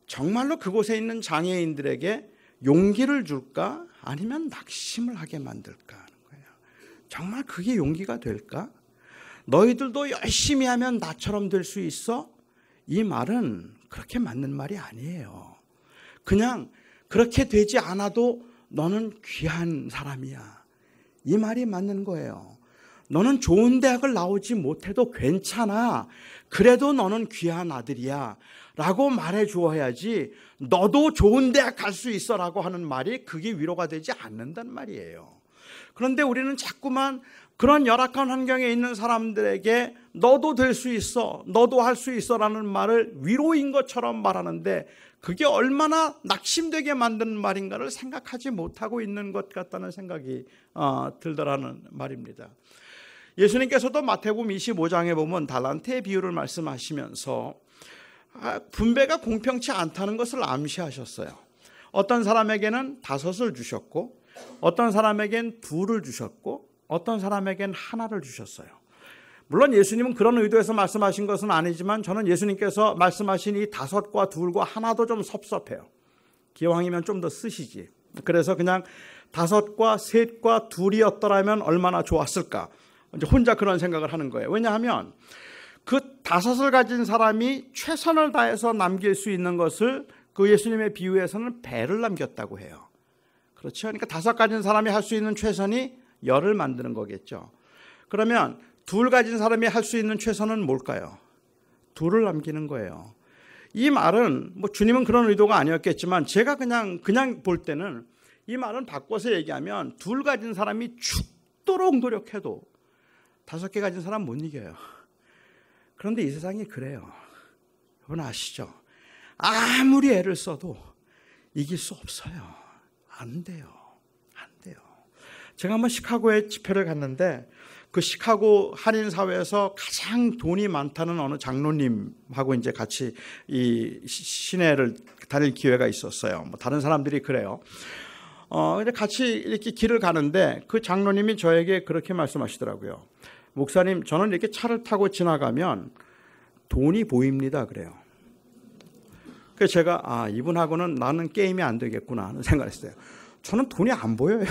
정말로 그곳에 있는 장애인들에게 용기를 줄까? 아니면 낙심을 하게 만들까 하는 거예요. 정말 그게 용기가 될까? 너희들도 열심히 하면 나처럼 될 수 있어? 이 말은 그렇게 맞는 말이 아니에요. 그냥 그렇게 되지 않아도 너는 귀한 사람이야. 이 말이 맞는 거예요. 너는 좋은 대학을 나오지 못해도 괜찮아. 그래도 너는 귀한 아들이야. 라고 말해 주어야지, 너도 좋은 대학 갈 수 있어 라고 하는 말이 그게 위로가 되지 않는단 말이에요. 그런데 우리는 자꾸만 그런 열악한 환경에 있는 사람들에게 너도 될 수 있어, 너도 할 수 있어 라는 말을 위로인 것처럼 말하는데, 그게 얼마나 낙심되게 만드는 말인가를 생각하지 못하고 있는 것 같다는 생각이 들더라는 말입니다. 예수님께서도 마태복음 25장에 보면 달란트의 비유를 말씀하시면서 분배가 공평치 않다는 것을 암시하셨어요. 어떤 사람에게는 5을 주셨고, 어떤 사람에게는 2를 주셨고, 어떤 사람에게는 1를 주셨어요. 물론 예수님은 그런 의도에서 말씀하신 것은 아니지만, 저는 예수님께서 말씀하신 이 5과 2과 1도 좀 섭섭해요. 기왕이면 좀 더 쓰시지. 그래서 그냥 5과 3과 2이었더라면 얼마나 좋았을까. 이제 혼자 그런 생각을 하는 거예요. 왜냐하면 그 5을 가진 사람이 최선을 다해서 남길 수 있는 것을 그 예수님의 비유에서는 배를 남겼다고 해요. 그렇죠? 그러니까 5 가진 사람이 할 수 있는 최선이 10을 만드는 거겠죠. 그러면 2 가진 사람이 할 수 있는 최선은 뭘까요? 2를 남기는 거예요. 이 말은 뭐 주님은 그런 의도가 아니었겠지만, 제가 그냥 볼 때는 이 말은 바꿔서 얘기하면 2 가진 사람이 죽도록 노력해도 5개 가진 사람 못 이겨요. 그런데 이 세상이 그래요. 여러분 아시죠? 아무리 애를 써도 이길 수 없어요. 안 돼요. 제가 한번 시카고에 집회를 갔는데, 그 시카고 한인 사회에서 가장 돈이 많다는 어느 장로님하고 이제 같이 이 시내를 다닐 기회가 있었어요. 뭐 다른 사람들이 그래요. 근데 같이 이렇게 길을 가는데 그 장로님이 저에게 그렇게 말씀하시더라고요. 목사님, 저는 이렇게 차를 타고 지나가면 돈이 보입니다. 그래요. 그래서 제가 이분하고는 나는 게임이 안 되겠구나 하는 생각을 했어요. 저는 돈이 안 보여요.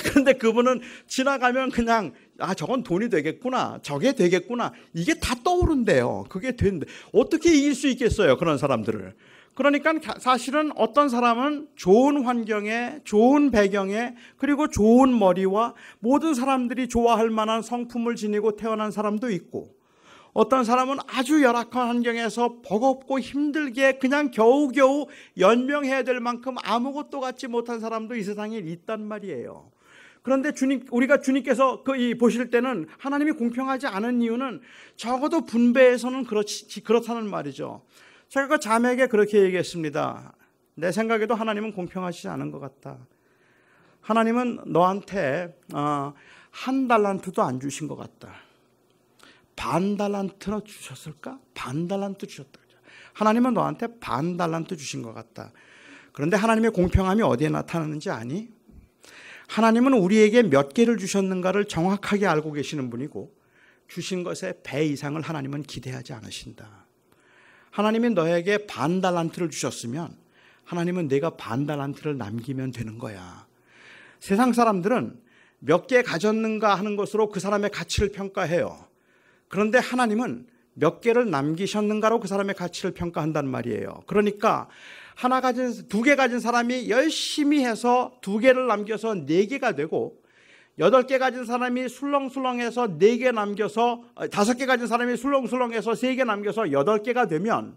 그런데 그분은 지나가면 그냥 저건 돈이 되겠구나, 저게 되겠구나, 이게 다 떠오른대요. 그게 되는데 어떻게 이길 수 있겠어요, 그런 사람들을. 그러니까 사실은 어떤 사람은 좋은 환경에, 좋은 배경에, 그리고 좋은 머리와 모든 사람들이 좋아할 만한 성품을 지니고 태어난 사람도 있고, 어떤 사람은 아주 열악한 환경에서 버겁고 힘들게 그냥 겨우겨우 연명해야 될 만큼 아무것도 갖지 못한 사람도 이 세상에 있단 말이에요. 그런데 우리가 주님께서 보실 때는 하나님이 공평하지 않은 이유는 적어도 분배에서는 그렇다는 말이죠. 제가 그 자매에게 그렇게 얘기했습니다. 내 생각에도 하나님은 공평하지 않은 것 같다. 하나님은 너한테 1달란트도 안 주신 것 같다. 반달란트나 주셨을까? 반달란트 주셨다. 하나님은 너한테 반달란트 주신 것 같다. 그런데 하나님의 공평함이 어디에 나타나는지 아니? 하나님은 우리에게 몇 개를 주셨는가를 정확하게 알고 계시는 분이고, 주신 것의 배 이상을 하나님은 기대하지 않으신다. 하나님이 너에게 반달란트를 주셨으면 하나님은 내가 반달란트를 남기면 되는 거야. 세상 사람들은 몇 개 가졌는가 하는 것으로 그 사람의 가치를 평가해요. 그런데 하나님은 몇 개를 남기셨는가로 그 사람의 가치를 평가한단 말이에요. 그러니까 두 개 가진 사람이 열심히 해서 2개를 남겨서 4개가 되고 8개 가진 사람이 술렁술렁해서 4개 남겨서 5개 가진 사람이 술렁술렁해서 3개 남겨서 8개가 되면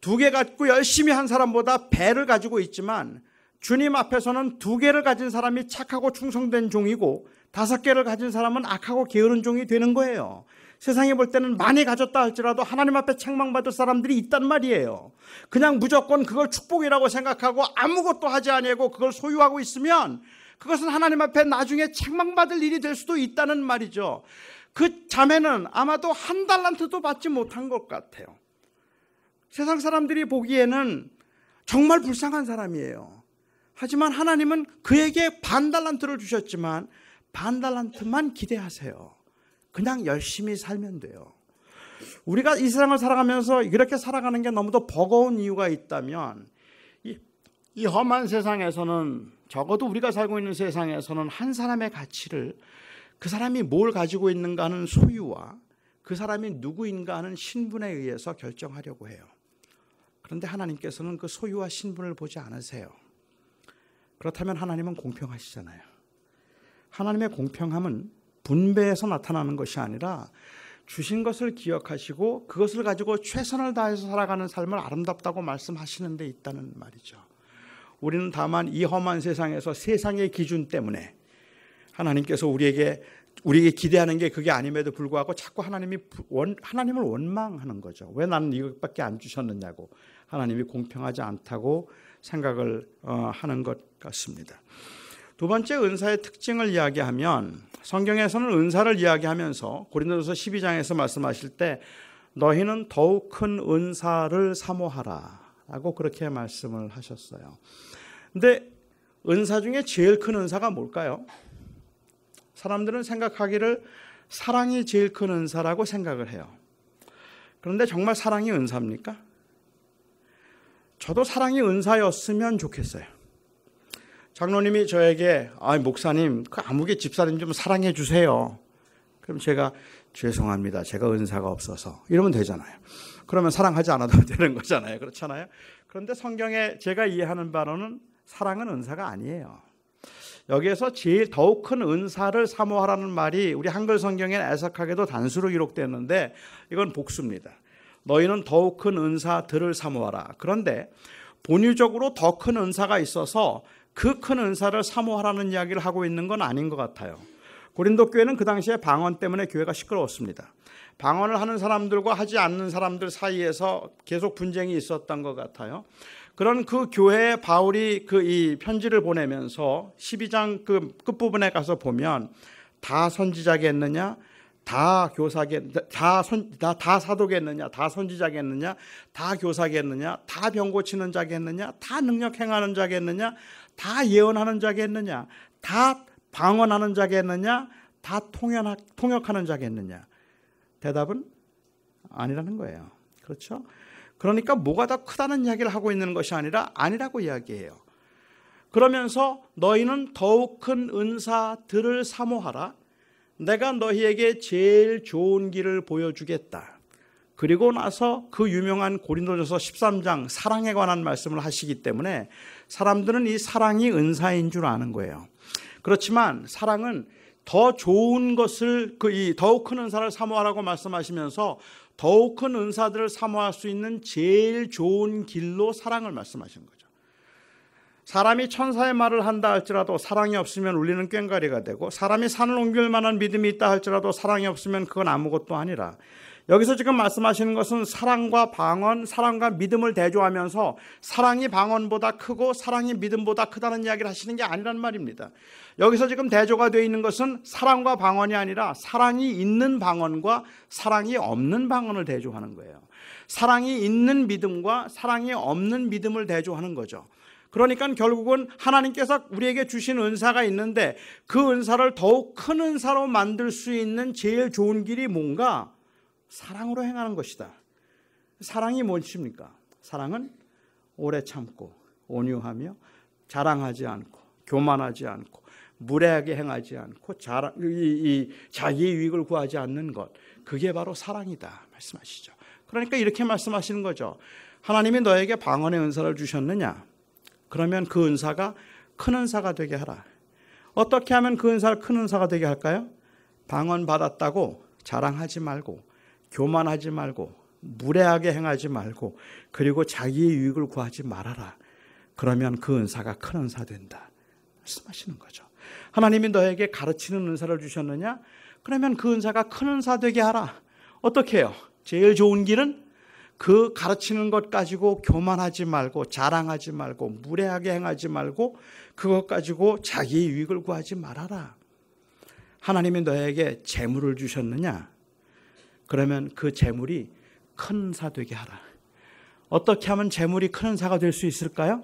2개 갖고 열심히 한 사람보다 배를 가지고 있지만 주님 앞에서는 2개를 가진 사람이 착하고 충성된 종이고 5개를 가진 사람은 악하고 게으른 종이 되는 거예요. 세상에 볼 때는 많이 가졌다 할지라도 하나님 앞에 책망받을 사람들이 있단 말이에요. 그냥 무조건 그걸 축복이라고 생각하고 아무것도 하지 아니하고 그걸 소유하고 있으면 그것은 하나님 앞에 나중에 책망받을 일이 될 수도 있다는 말이죠. 그 자매는 아마도 1달란트도 받지 못한 것 같아요. 세상 사람들이 보기에는 정말 불쌍한 사람이에요. 하지만 하나님은 그에게 1달란트를 주셨지만 1달란트만 기대하세요. 그냥 열심히 살면 돼요. 우리가 이 세상을 살아가면서 이렇게 살아가는 게 너무도 버거운 이유가 있다면 이 험한 세상에서는 적어도 우리가 살고 있는 세상에서는 한 사람의 가치를 그 사람이 뭘 가지고 있는가 하는 소유와 그 사람이 누구인가 하는 신분에 의해서 결정하려고 해요. 그런데 하나님께서는 그 소유와 신분을 보지 않으세요. 그렇다면 하나님은 공평하시잖아요. 하나님의 공평함은 분배해서 나타나는 것이 아니라 주신 것을 기억하시고 그것을 가지고 최선을 다해서 살아가는 삶을 아름답다고 말씀하시는 데 있다는 말이죠. 우리는 다만 이 험한 세상에서 세상의 기준 때문에 하나님께서 우리에게 기대하는 게 그게 아님에도 불구하고 자꾸 하나님을 원망하는 거죠. 왜 나는 이것밖에 안 주셨느냐고, 하나님이 공평하지 않다고 생각을 하는 것 같습니다. 두 번째, 은사의 특징을 이야기하면 성경에서는 은사를 이야기하면서 고린도전서 12장에서 말씀하실 때 너희는 더욱 큰 은사를 사모하라 라고 그렇게 말씀을 하셨어요. 근데 은사 중에 제일 큰 은사가 뭘까요? 사람들은 생각하기를 사랑이 제일 큰 은사라고 생각을 해요. 그런데 정말 사랑이 은사입니까? 저도 사랑이 은사였으면 좋겠어요. 장로님이 저에게 목사님 그 아무개 집사님 좀 사랑해 주세요. 그럼 제가 죄송합니다. 제가 은사가 없어서 이러면 되잖아요. 그러면 사랑하지 않아도 되는 거잖아요. 그렇잖아요. 그런데 성경에 제가 이해하는 바로는 사랑은 은사가 아니에요. 여기에서 제일 더욱 큰 은사를 사모하라는 말이 우리 한글 성경에 애석하게도 단수로 기록되었는데 이건 복수입니다. 너희는 더욱 큰 은사들을 사모하라. 그런데 본유적으로 더 큰 은사가 있어서 그 큰 은사를 사모하라는 이야기를 하고 있는 건 아닌 것 같아요. 고린도 교회는 그 당시에 방언 때문에 교회가 시끄러웠습니다. 방언을 하는 사람들과 하지 않는 사람들 사이에서 계속 분쟁이 있었던 것 같아요. 그런 그 교회에 바울이 이 편지를 보내면서 12장 그 끝부분에 가서 보면 다 선지자겠느냐, 다 사도겠느냐, 다 선지자겠느냐, 다 교사겠느냐, 다 병 고치는 자겠느냐, 다 능력 행하는 자겠느냐, 다 예언하는 자겠느냐, 다 방언하는 자겠느냐, 다 통역하는 자겠느냐. 대답은 아니라는 거예요. 그렇죠? 그러니까 뭐가 더 크다는 이야기를 하고 있는 것이 아니라 아니라고 이야기해요. 그러면서 너희는 더욱 큰 은사들을 사모하라. 내가 너희에게 제일 좋은 길을 보여주겠다. 그리고 나서 그 유명한 고린도전서 13장 사랑에 관한 말씀을 하시기 때문에 사람들은 이 사랑이 은사인 줄 아는 거예요. 그렇지만 사랑은 더 좋은 것을 더욱 큰 은사를 사모하라고 말씀하시면서 더욱 큰 은사들을 사모할 수 있는 제일 좋은 길로 사랑을 말씀하시는 거죠. 사람이 천사의 말을 한다 할지라도 사랑이 없으면 울리는 꽹과리가 되고 사람이 산을 옮길 만한 믿음이 있다 할지라도 사랑이 없으면 그건 아무것도 아니라, 여기서 지금 말씀하시는 것은 사랑과 방언, 사랑과 믿음을 대조하면서 사랑이 방언보다 크고 사랑이 믿음보다 크다는 이야기를 하시는 게 아니란 말입니다. 여기서 지금 대조가 되어 있는 것은 사랑과 방언이 아니라 사랑이 있는 방언과 사랑이 없는 방언을 대조하는 거예요. 사랑이 있는 믿음과 사랑이 없는 믿음을 대조하는 거죠. 그러니까 결국은 하나님께서 우리에게 주신 은사가 있는데 그 은사를 더욱 큰 은사로 만들 수 있는 제일 좋은 길이 뭔가? 사랑으로 행하는 것이다. 사랑이 무엇입니까? 사랑은 오래 참고 온유하며 자랑하지 않고 교만하지 않고 무례하게 행하지 않고 자기의 유익을 구하지 않는 것, 그게 바로 사랑이다 말씀하시죠. 그러니까 이렇게 말씀하시는 거죠. 하나님이 너에게 방언의 은사를 주셨느냐? 그러면 그 은사가 큰 은사가 되게 하라. 어떻게 하면 그 은사를 큰 은사가 되게 할까요? 방언 받았다고 자랑하지 말고, 교만하지 말고, 무례하게 행하지 말고, 그리고 자기의 유익을 구하지 말아라. 그러면 그 은사가 큰 은사 된다 말씀하시는 거죠. 하나님이 너에게 가르치는 은사를 주셨느냐? 그러면 그 은사가 큰 은사 되게 하라. 어떻게 해요? 제일 좋은 길은 그 가르치는 것 가지고 교만하지 말고, 자랑하지 말고, 무례하게 행하지 말고, 그것 가지고 자기의 유익을 구하지 말아라. 하나님이 너에게 재물을 주셨느냐? 그러면 그 재물이 큰 은사 되게 하라. 어떻게 하면 재물이 큰 은사가 될 수 있을까요?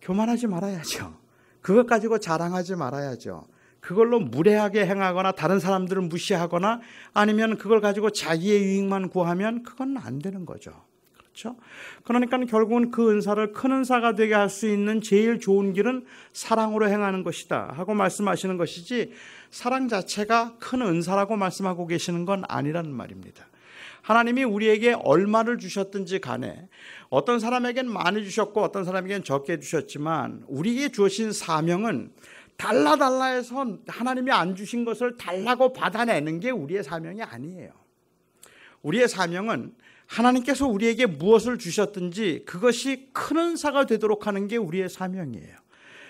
교만하지 말아야죠. 그것 가지고 자랑하지 말아야죠. 그걸로 무례하게 행하거나 다른 사람들을 무시하거나 아니면 그걸 가지고 자기의 유익만 구하면 그건 안 되는 거죠. 그렇죠? 그러니까 결국은 그 은사를 큰 은사가 되게 할 수 있는 제일 좋은 길은 사랑으로 행하는 것이다 하고 말씀하시는 것이지, 사랑 자체가 큰 은사라고 말씀하고 계시는 건 아니라는 말입니다. 하나님이 우리에게 얼마를 주셨든지 간에 어떤 사람에겐 많이 주셨고 어떤 사람에겐 적게 주셨지만 우리에게 주신 사명은 달라 해서 하나님이 안 주신 것을 달라고 받아내는 게 우리의 사명이 아니에요. 우리의 사명은 하나님께서 우리에게 무엇을 주셨든지 그것이 큰 은사가 되도록 하는 게 우리의 사명이에요.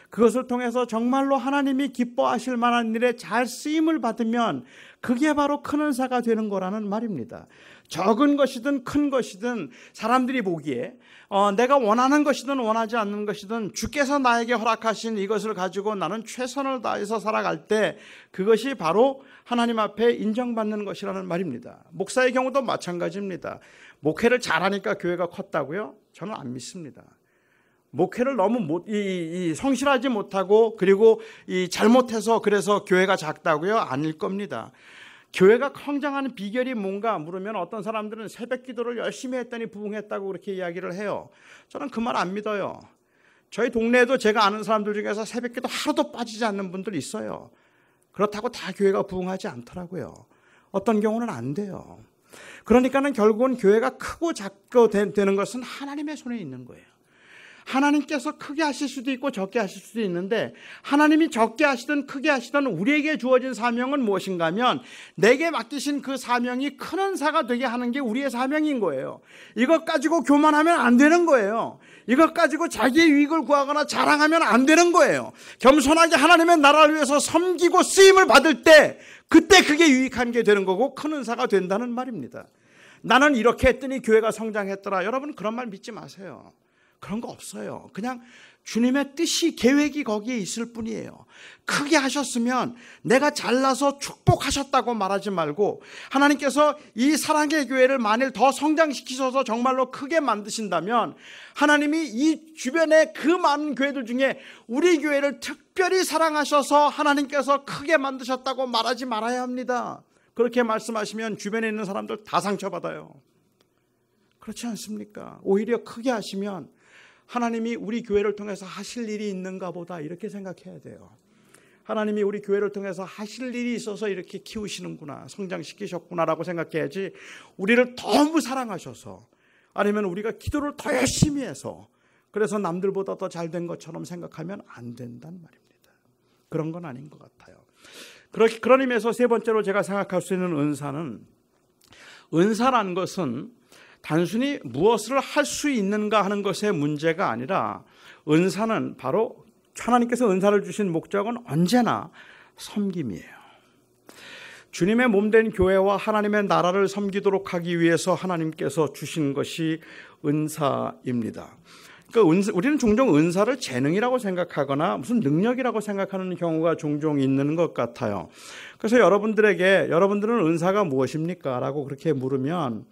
그것을 통해서 정말로 하나님이 기뻐하실 만한 일에 잘 쓰임을 받으면 그게 바로 큰 은사가 되는 거라는 말입니다. 적은 것이든 큰 것이든 사람들이 보기에 내가 원하는 것이든 원하지 않는 것이든 주께서 나에게 허락하신 이것을 가지고 나는 최선을 다해서 살아갈 때 그것이 바로 하나님 앞에 인정받는 것이라는 말입니다. 목사의 경우도 마찬가지입니다. 목회를 잘하니까 교회가 컸다고요? 저는 안 믿습니다. 목회를 너무 성실하지 못하고 그리고 잘못해서 그래서 교회가 작다고요? 아닐 겁니다. 교회가 성장하는 비결이 뭔가 물으면 어떤 사람들은 새벽 기도를 열심히 했더니 부흥했다고 그렇게 이야기를 해요. 저는 그 말 안 믿어요. 저희 동네에도 제가 아는 사람들 중에서 새벽 기도 하루도 빠지지 않는 분들 있어요. 그렇다고 다 교회가 부흥하지 않더라고요. 어떤 경우는 안 돼요. 그러니까는 결국은 교회가 크고 작고 되는 것은 하나님의 손에 있는 거예요. 하나님께서 크게 하실 수도 있고 적게 하실 수도 있는데 하나님이 적게 하시든 크게 하시든 우리에게 주어진 사명은 무엇인가 하면 내게 맡기신 그 사명이 큰 은사가 되게 하는 게 우리의 사명인 거예요. 이것 가지고 교만하면 안 되는 거예요. 이것 가지고 자기의 유익을 구하거나 자랑하면 안 되는 거예요. 겸손하게 하나님의 나라를 위해서 섬기고 쓰임을 받을 때 그때 그게 유익한 게 되는 거고 큰 은사가 된다는 말입니다. 나는 이렇게 했더니 교회가 성장했더라. 여러분 그런 말 믿지 마세요. 그런 거 없어요. 그냥 주님의 뜻이 계획이 거기에 있을 뿐이에요. 크게 하셨으면 내가 잘나서 축복하셨다고 말하지 말고 하나님께서 이 사랑의 교회를 만일 더 성장시키셔서 정말로 크게 만드신다면 하나님이 이 주변의 그 많은 교회들 중에 우리 교회를 특별히 사랑하셔서 하나님께서 크게 만드셨다고 말하지 말아야 합니다. 그렇게 말씀하시면 주변에 있는 사람들 다 상처받아요. 그렇지 않습니까? 오히려 크게 하시면 하나님이 우리 교회를 통해서 하실 일이 있는가 보다 이렇게 생각해야 돼요. 하나님이 우리 교회를 통해서 하실 일이 있어서 이렇게 키우시는구나, 성장시키셨구나라고 생각해야지 우리를 너무 사랑하셔서 아니면 우리가 기도를 더 열심히 해서 그래서 남들보다 더 잘된 것처럼 생각하면 안 된단 말입니다. 그런 건 아닌 것 같아요. 그런 의미에서 세 번째로 제가 생각할 수 있는 은사라는 것은 단순히 무엇을 할 수 있는가 하는 것의 문제가 아니라 은사는 바로 하나님께서 은사를 주신 목적은 언제나 섬김이에요. 주님의 몸된 교회와 하나님의 나라를 섬기도록 하기 위해서 하나님께서 주신 것이 은사입니다. 그러니까 우리는 종종 은사를 재능이라고 생각하거나 무슨 능력이라고 생각하는 경우가 종종 있는 것 같아요. 그래서 여러분들은 은사가 무엇입니까? 라고 그렇게 물으면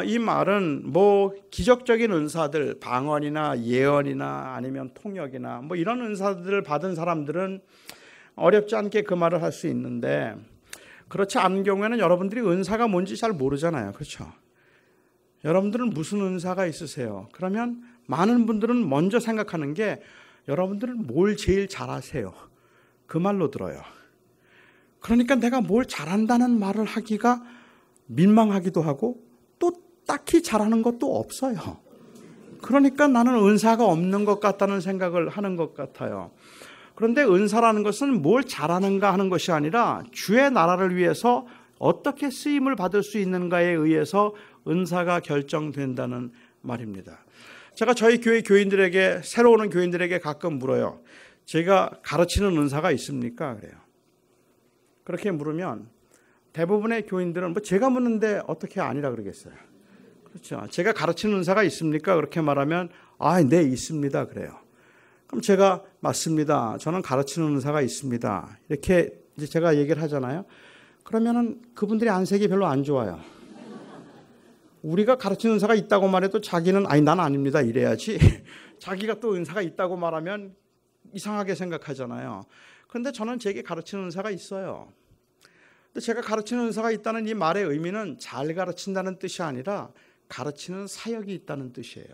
이 말은 기적적인 은사들, 방언이나 예언이나 아니면 통역이나 이런 은사들을 받은 사람들은 어렵지 않게 그 말을 할 수 있는데 그렇지 않은 경우에는 여러분들이 은사가 뭔지 잘 모르잖아요. 그렇죠? 여러분들은 무슨 은사가 있으세요? 그러면 많은 분들은 먼저 생각하는 게 여러분들은 뭘 제일 잘하세요? 그 말로 들어요. 그러니까 내가 뭘 잘한다는 말을 하기가 민망하기도 하고 또 딱히 잘하는 것도 없어요. 그러니까 나는 은사가 없는 것 같다는 생각을 하는 것 같아요. 그런데 은사라는 것은 뭘 잘하는가 하는 것이 아니라 주의 나라를 위해서 어떻게 쓰임을 받을 수 있는가에 의해서 은사가 결정된다는 말입니다. 제가 저희 교회 교인들에게, 새로 오는 교인들에게 가끔 물어요. 제가 가르치는 은사가 있습니까? 그래요. 그렇게 물으면 대부분의 교인들은 뭐 제가 묻는데 어떻게 아니라 그러겠어요. 그렇죠. 제가 가르치는 은사가 있습니까? 그렇게 말하면 네, 있습니다. 그래요. 그럼 제가 맞습니다. 저는 가르치는 은사가 있습니다. 이렇게 이제 제가 얘기를 하잖아요. 그러면은 그분들이 안색이 별로 안 좋아요. 우리가 가르치는 은사가 있다고 말해도 자기는 난 아닙니다. 이래야지. 자기가 또 은사가 있다고 말하면 이상하게 생각하잖아요. 그런데 저는 제게 가르치는 은사가 있어요. 근데 제가 가르치는 은사가 있다는 이 말의 의미는 잘 가르친다는 뜻이 아니라 가르치는 사역이 있다는 뜻이에요.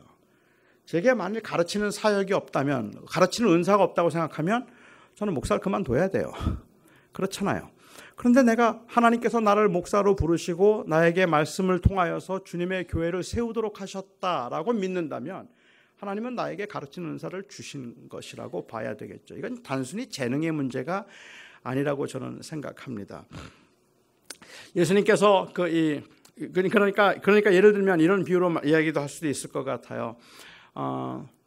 제게 만일 가르치는 사역이 없다면, 가르치는 은사가 없다고 생각하면 저는 목사를 그만둬야 돼요. 그렇잖아요. 그런데 내가 하나님께서 나를 목사로 부르시고 나에게 말씀을 통하여서 주님의 교회를 세우도록 하셨다라고 믿는다면 하나님은 나에게 가르치는 은사를 주신 것이라고 봐야 되겠죠. 이건 단순히 재능의 문제가 아니라고 저는 생각합니다. 예수님께서 그러니까 예를 들면 이런 비유로 이야기도 할 수도 있을 것 같아요.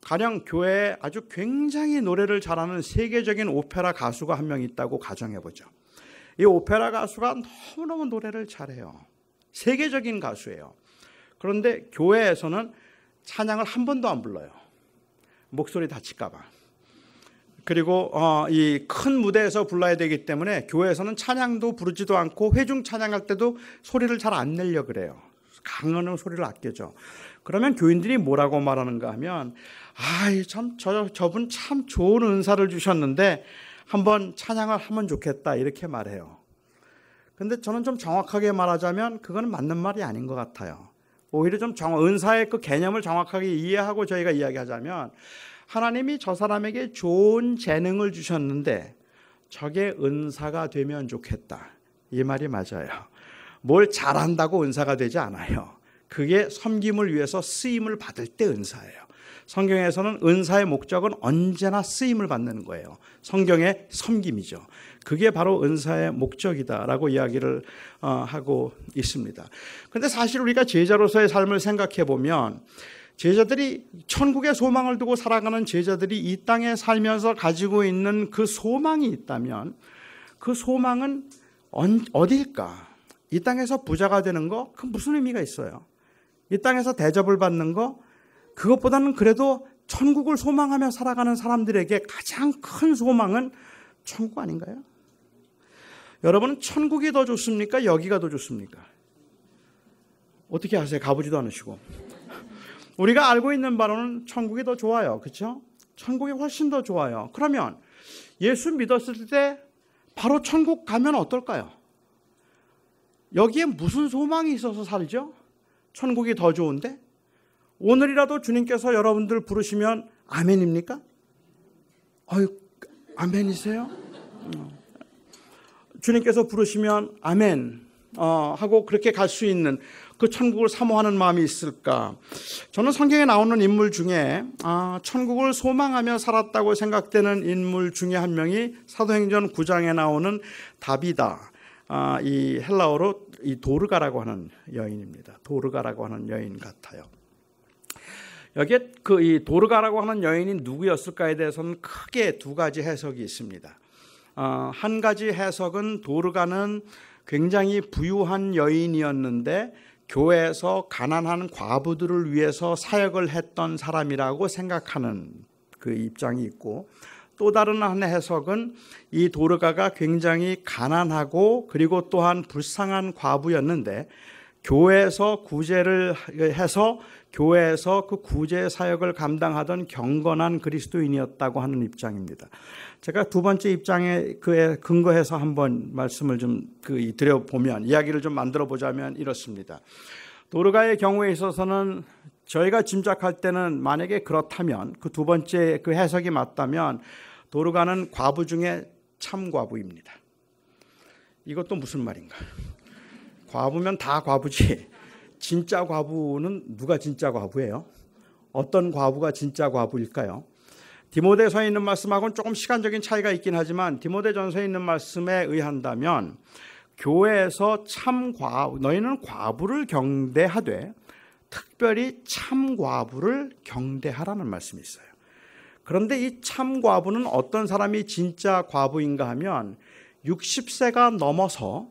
가령 교회에 아주 굉장히 노래를 잘하는 세계적인 오페라 가수가 한 명 있다고 가정해보죠. 이 오페라 가수가 너무너무 노래를 잘해요. 세계적인 가수예요. 그런데 교회에서는 찬양을 한 번도 안 불러요. 목소리 다칠까 봐. 그리고 이 큰 무대에서 불러야 되기 때문에 교회에서는 찬양도 부르지도 않고 회중 찬양할 때도 소리를 잘 안 내려 그래요. 강하는 소리를 아껴줘. 그러면 교인들이 뭐라고 말하는가 하면 저분 참 좋은 은사를 주셨는데 한번 찬양을 하면 좋겠다 이렇게 말해요. 그런데 저는 좀 정확하게 말하자면 그건 맞는 말이 아닌 것 같아요. 오히려 좀 은사의 그 개념을 정확하게 이해하고 저희가 이야기하자면 하나님이 저 사람에게 좋은 재능을 주셨는데 저게 은사가 되면 좋겠다. 이 말이 맞아요. 뭘 잘한다고 은사가 되지 않아요. 그게 섬김을 위해서 쓰임을 받을 때 은사예요. 성경에서는 은사의 목적은 언제나 쓰임을 받는 거예요. 성경의 섬김이죠. 그게 바로 은사의 목적이다라고 이야기를 하고 있습니다. 그런데 사실 우리가 제자로서의 삶을 생각해 보면 제자들이 천국의 소망을 두고 살아가는 제자들이 이 땅에 살면서 가지고 있는 그 소망이 있다면 그 소망은 어디일까? 이 땅에서 부자가 되는 거? 그 무슨 의미가 있어요? 이 땅에서 대접을 받는 거? 그것보다는 그래도 천국을 소망하며 살아가는 사람들에게 가장 큰 소망은 천국 아닌가요? 여러분은 천국이 더 좋습니까? 여기가 더 좋습니까? 어떻게 아세요? 가보지도 않으시고. 우리가 알고 있는 바로는 천국이 더 좋아요. 그렇죠? 천국이 훨씬 더 좋아요. 그러면 예수 믿었을 때 바로 천국 가면 어떨까요? 여기에 무슨 소망이 있어서 살죠? 천국이 더 좋은데? 오늘이라도 주님께서 여러분들 부르시면 아멘입니까? 아멘이세요? 주님께서 부르시면 아멘 하고 그렇게 갈 수 있는 그 천국을 사모하는 마음이 있을까? 저는 성경에 나오는 인물 중에 천국을 소망하며 살았다고 생각되는 인물 중에 한 명이 사도행전 9장에 나오는 다비다. 이 헬라어로 이 도르가라고 하는 여인입니다. 도르가라고 하는 여인 같아요. 여기에 이 도르가라고 하는 여인이 누구였을까에 대해서는 크게 두 가지 해석이 있습니다. 한 가지 해석은 도르가는 굉장히 부유한 여인이었는데 교회에서 가난한 과부들을 위해서 사역을 했던 사람이라고 생각하는 그 입장이 있고, 또 다른 한 해석은 이 도르가가 굉장히 가난하고 그리고 또한 불쌍한 과부였는데 교회에서 구제를 해서 교회에서 그 구제 사역을 감당하던 경건한 그리스도인이었다고 하는 입장입니다. 제가 두 번째 입장에 그에 근거해서 한번 말씀을 좀 드려보면, 이야기를 좀 만들어 보자면 이렇습니다. 도르가의 경우에 있어서는 저희가 짐작할 때는 만약에 그렇다면, 그 두 번째 그 해석이 맞다면 도르가는 과부 중에 참 과부입니다. 이것도 무슨 말인가? 과부면 다 과부지. 진짜 과부는 누가 진짜 과부예요? 어떤 과부가 진짜 과부일까요? 디모데서에 있는 말씀하고는 조금 시간적인 차이가 있긴 하지만 디모데전서에 있는 말씀에 의한다면 교회에서 참 과부, 너희는 과부를 경대하되 특별히 참 과부를 경대하라는 말씀이 있어요. 그런데 이 참 과부는 어떤 사람이 진짜 과부인가 하면 60세가 넘어서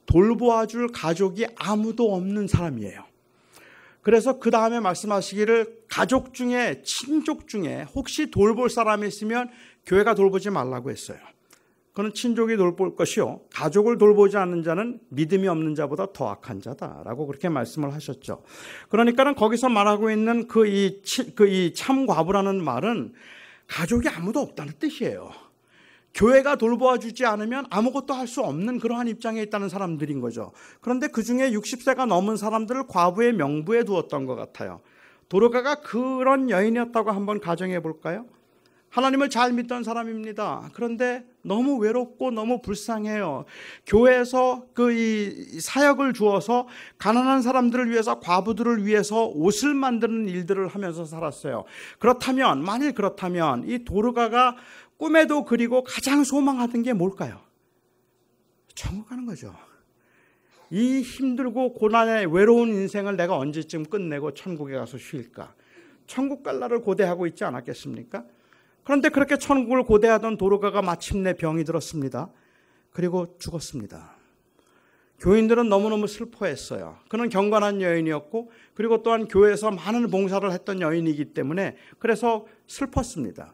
돌보아줄 가족이 아무도 없는 사람이에요. 그래서 그 다음에 말씀하시기를 가족 중에 친족 중에 혹시 돌볼 사람이 있으면 교회가 돌보지 말라고 했어요. 그는 친족이 돌볼 것이요 가족을 돌보지 않는 자는 믿음이 없는 자보다 더 악한 자다라고 그렇게 말씀을 하셨죠. 그러니까는 거기서 말하고 있는 이 참과부라는 말은 가족이 아무도 없다는 뜻이에요. 교회가 돌보아 주지 않으면 아무것도 할 수 없는 그러한 입장에 있다는 사람들인 거죠. 그런데 그중에 60세가 넘은 사람들을 과부의 명부에 두었던 것 같아요. 도르가가 그런 여인이었다고 한번 가정해 볼까요? 하나님을 잘 믿던 사람입니다. 그런데 너무 외롭고 너무 불쌍해요. 교회에서 이 사역을 주어서 가난한 사람들을 위해서, 과부들을 위해서 옷을 만드는 일들을 하면서 살았어요. 그렇다면, 만일 그렇다면 이 도르가가 꿈에도 그리고 가장 소망하던 게 뭘까요? 천국 가는 거죠. 이 힘들고 고난의 외로운 인생을 내가 언제쯤 끝내고 천국에 가서 쉴까? 천국 갈 날을 고대하고 있지 않았겠습니까? 그런데 그렇게 천국을 고대하던 도르가가 마침내 병이 들었습니다. 그리고 죽었습니다. 교인들은 너무너무 슬퍼했어요. 그는 경건한 여인이었고 그리고 또한 교회에서 많은 봉사를 했던 여인이기 때문에 그래서 슬펐습니다.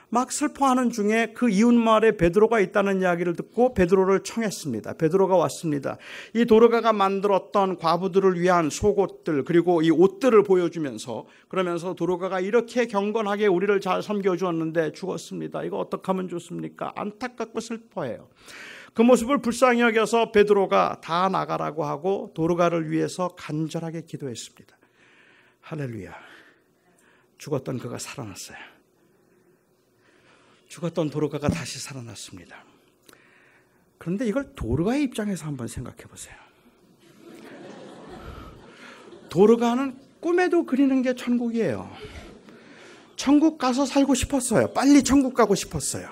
막 슬퍼하는 중에 그 이웃마을에 베드로가 있다는 이야기를 듣고 베드로를 청했습니다. 베드로가 왔습니다. 이 도르가가 만들었던 과부들을 위한 속옷들 그리고 이 옷들을 보여주면서 그러면서 도르가가 이렇게 경건하게 우리를 잘 섬겨주었는데 죽었습니다. 이거 어떻게 하면 좋습니까? 안타깝고 슬퍼해요. 그 모습을 불쌍히 여겨서 베드로가 다 나가라고 하고 도르가를 위해서 간절하게 기도했습니다. 할렐루야. 죽었던 그가 살아났어요. 죽었던 도르가가 다시 살아났습니다. 그런데 이걸 도르가의 입장에서 한번 생각해 보세요. 도르가는 꿈에도 그리는 게 천국이에요. 천국 가서 살고 싶었어요. 빨리 천국 가고 싶었어요.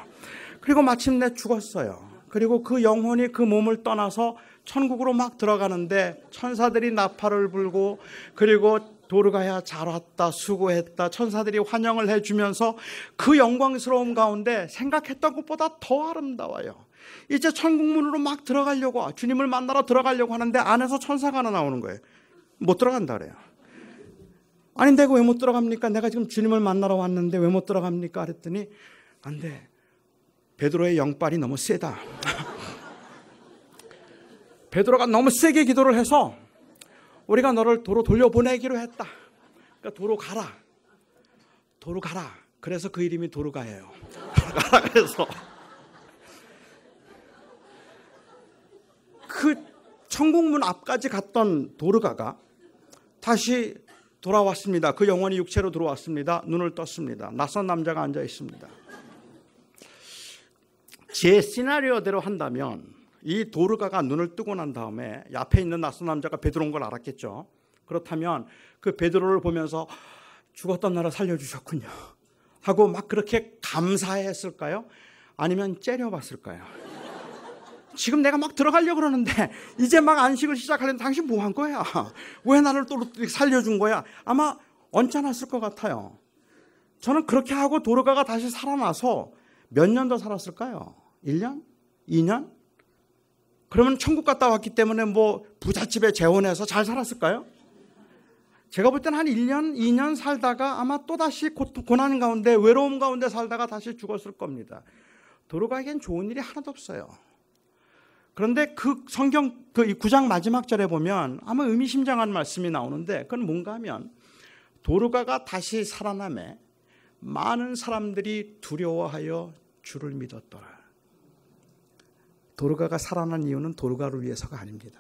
그리고 마침내 죽었어요. 그리고 그 영혼이 그 몸을 떠나서 천국으로 막 들어가는데 천사들이 나팔을 불고 그리고 도르가야 잘 왔다 수고했다 천사들이 환영을 해주면서 그 영광스러움 가운데 생각했던 것보다 더 아름다워요. 이제 천국문으로 막 들어가려고 주님을 만나러 들어가려고 하는데 안에서 천사가 하나 나오는 거예요. 못 들어간다 그래요. 아니 내가 왜 못 들어갑니까? 내가 지금 주님을 만나러 왔는데 왜 못 들어갑니까? 그랬더니 안 돼. 베드로의 영빨이 너무 세다. 베드로가 너무 세게 기도를 해서 우리가 너를 도로 돌려보내기로 했다. 그러니까 도로 가라. 도로 가라. 그래서 그 이름이 도르가예요. 가라 그래서 그 천국문 앞까지 갔던 도르가가 다시 돌아왔습니다. 그 영혼이 육체로 들어왔습니다. 눈을 떴습니다. 낯선 남자가 앉아 있습니다. 제 시나리오대로 한다면 이 도르가가 눈을 뜨고 난 다음에 앞에 있는 낯선 남자가 베드로인 걸 알았겠죠. 그렇다면 그 베드로를 보면서 죽었던 나를 살려주셨군요 하고 막 그렇게 감사했을까요? 아니면 째려봤을까요? 지금 내가 막 들어가려고 그러는데 이제 막 안식을 시작하려는데 당신 뭐 한 거야? 왜 나를 또 살려준 거야? 아마 언짢았을 것 같아요. 저는 그렇게 하고 도르가가 다시 살아나서 몇 년 더 살았을까요? 1년? 2년? 그러면 천국 갔다 왔기 때문에 뭐 부잣집에 재혼해서 잘 살았을까요? 제가 볼 때는 한 1년, 2년 살다가 아마 또다시 고난 가운데 외로움 가운데 살다가 다시 죽었을 겁니다. 도르가에겐 좋은 일이 하나도 없어요. 그런데 그 성경 그 9장 마지막 절에 보면 아마 의미심장한 말씀이 나오는데 그건 뭔가 하면 도르가가 다시 살아남에 많은 사람들이 두려워하여 주를 믿었더라. 도르가가 살아난 이유는 도르가를 위해서가 아닙니다.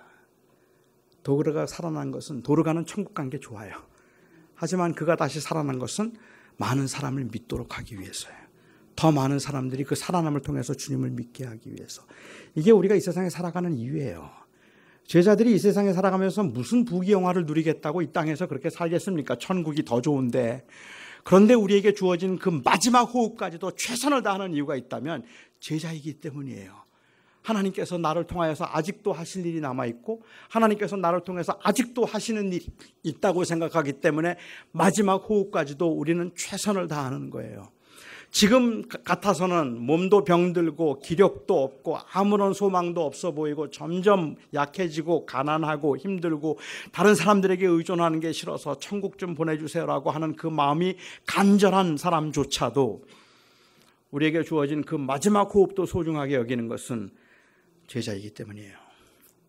도르가가 살아난 것은 도르가는 천국 간 게 좋아요. 하지만 그가 다시 살아난 것은 많은 사람을 믿도록 하기 위해서예요. 더 많은 사람들이 그 살아남을 통해서 주님을 믿게 하기 위해서. 이게 우리가 이 세상에 살아가는 이유예요. 제자들이 이 세상에 살아가면서 무슨 부귀영화를 누리겠다고 이 땅에서 그렇게 살겠습니까? 천국이 더 좋은데. 그런데 우리에게 주어진 그 마지막 호흡까지도 최선을 다하는 이유가 있다면 제자이기 때문이에요. 하나님께서 나를 통하여서 아직도 하실 일이 남아있고 하나님께서 나를 통해서 아직도 하시는 일이 있다고 생각하기 때문에 마지막 호흡까지도 우리는 최선을 다하는 거예요. 지금 같아서는 몸도 병들고 기력도 없고 아무런 소망도 없어 보이고 점점 약해지고 가난하고 힘들고 다른 사람들에게 의존하는 게 싫어서 천국 좀 보내주세요라고 하는 그 마음이 간절한 사람조차도 우리에게 주어진 그 마지막 호흡도 소중하게 여기는 것은 제자이기 때문이에요.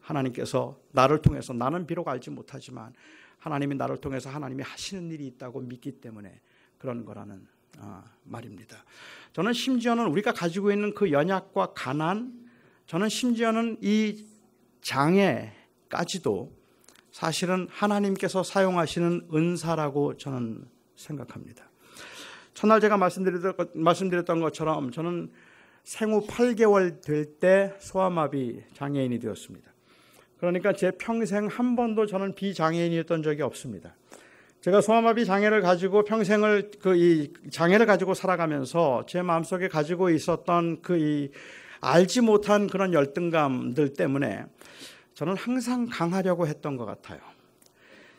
하나님께서 나를 통해서, 나는 비록 알지 못하지만 하나님이 나를 통해서 하나님이 하시는 일이 있다고 믿기 때문에 그런 거라는 말입니다. 저는 심지어는 우리가 가지고 있는 그 연약과 가난, 저는 심지어는 이 장애까지도 사실은 하나님께서 사용하시는 은사라고 저는 생각합니다. 첫날 제가 말씀드렸던 것처럼 저는 생후 8개월 될 때 소아마비 장애인이 되었습니다. 그러니까 제 평생 한 번도 저는 비장애인이었던 적이 없습니다. 제가 소아마비 장애를 가지고 평생을 이 장애를 가지고 살아가면서 제 마음속에 가지고 있었던 이 알지 못한 그런 열등감들 때문에 저는 항상 강하려고 했던 것 같아요.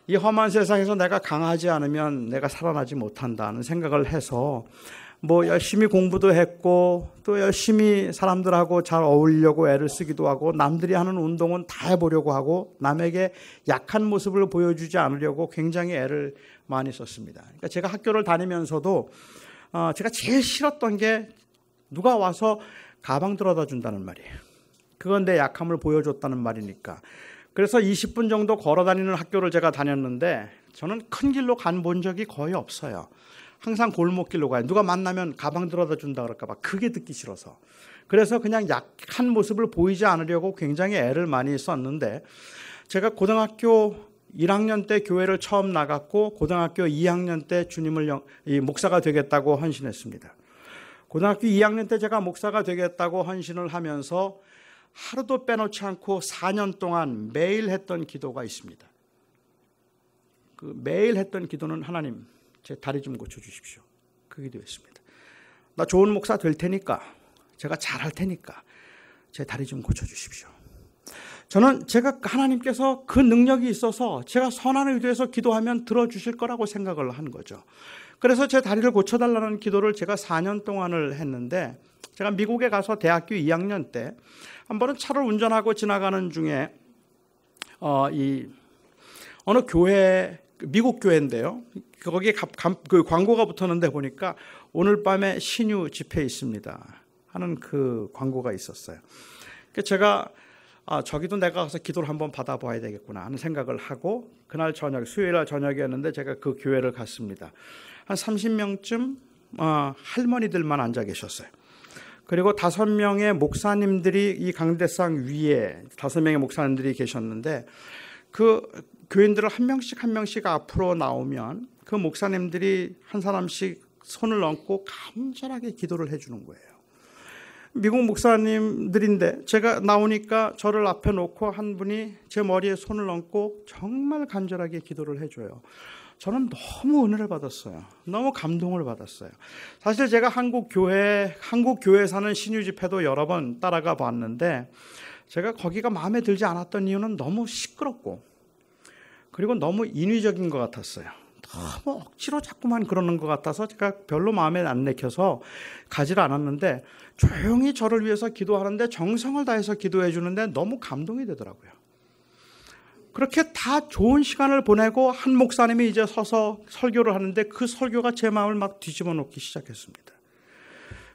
이 험한 세상에서 내가 강하지 않으면 내가 살아나지 못한다는 생각을 해서 열심히 공부도 했고 또 열심히 사람들하고 잘 어울리려고 애를 쓰기도 하고 남들이 하는 운동은 다 해보려고 하고 남에게 약한 모습을 보여주지 않으려고 굉장히 애를 많이 썼습니다. 그러니까 제가 학교를 다니면서도 제가 제일 싫었던 게 누가 와서 가방 들어다 준다는 말이에요. 그건 내 약함을 보여줬다는 말이니까. 그래서 20분 정도 걸어 다니는 학교를 제가 다녔는데 저는 큰 길로 간 본 적이 거의 없어요. 항상 골목길로 가요. 누가 만나면 가방 들어다 준다 그럴까 봐 그게 듣기 싫어서. 그래서 그냥 약한 모습을 보이지 않으려고 굉장히 애를 많이 썼는데 제가 고등학교 1학년 때 교회를 처음 나갔고 고등학교 2학년 때 주님을 목사가 되겠다고 헌신했습니다. 고등학교 2학년 때 제가 목사가 되겠다고 헌신을 하면서 하루도 빼놓지 않고 4년 동안 매일 했던 기도가 있습니다. 그 매일 했던 기도는 하나님 제 다리 좀 고쳐주십시오. 그 기도였습니다. 나 좋은 목사 될 테니까 제가 잘할 테니까 제 다리 좀 고쳐주십시오. 저는 제가 하나님께서 그 능력이 있어서 제가 선한 의도에서 기도하면 들어주실 거라고 생각을 한 거죠. 그래서 제 다리를 고쳐달라는 기도를 제가 4년 동안을 했는데 제가 미국에 가서 대학교 2학년 때 한 번은 차를 운전하고 지나가는 중에 어느 교회, 미국 교회인데요. 거기에 그 광고가 붙었는데 보니까 오늘 밤에 신유 집회 있습니다 하는 그 광고가 있었어요. 제가 저기도 내가 가서 기도를 한번 받아봐야 되겠구나 하는 생각을 하고 그날 저녁, 수요일 저녁이었는데 제가 그 교회를 갔습니다. 한 30명쯤 할머니들만 앉아 계셨어요. 그리고 5명의 목사님들이 이 강대상 위에 5명의 목사님들이 계셨는데 그 교인들을 한 명씩 앞으로 나오면 그 목사님들이 한 사람씩 손을 얹고 간절하게 기도를 해주는 거예요. 미국 목사님들인데 제가 나오니까 저를 앞에 놓고 한 분이 제 머리에 손을 얹고 정말 간절하게 기도를 해줘요. 저는 너무 은혜를 받았어요. 너무 감동을 받았어요. 사실 제가 한국 교회 사는 신유 집회도 여러 번 따라가 봤는데 제가 거기가 마음에 들지 않았던 이유는 너무 시끄럽고 그리고 너무 인위적인 것 같았어요. 너무 억지로 자꾸만 그러는 것 같아서 제가 별로 마음에 안 내켜서 가지를 않았는데 조용히 저를 위해서 기도하는데 정성을 다해서 기도해 주는데 너무 감동이 되더라고요. 그렇게 다 좋은 시간을 보내고 한 목사님이 이제 서서 설교를 하는데 그 설교가 제 마음을 막 뒤집어 놓기 시작했습니다.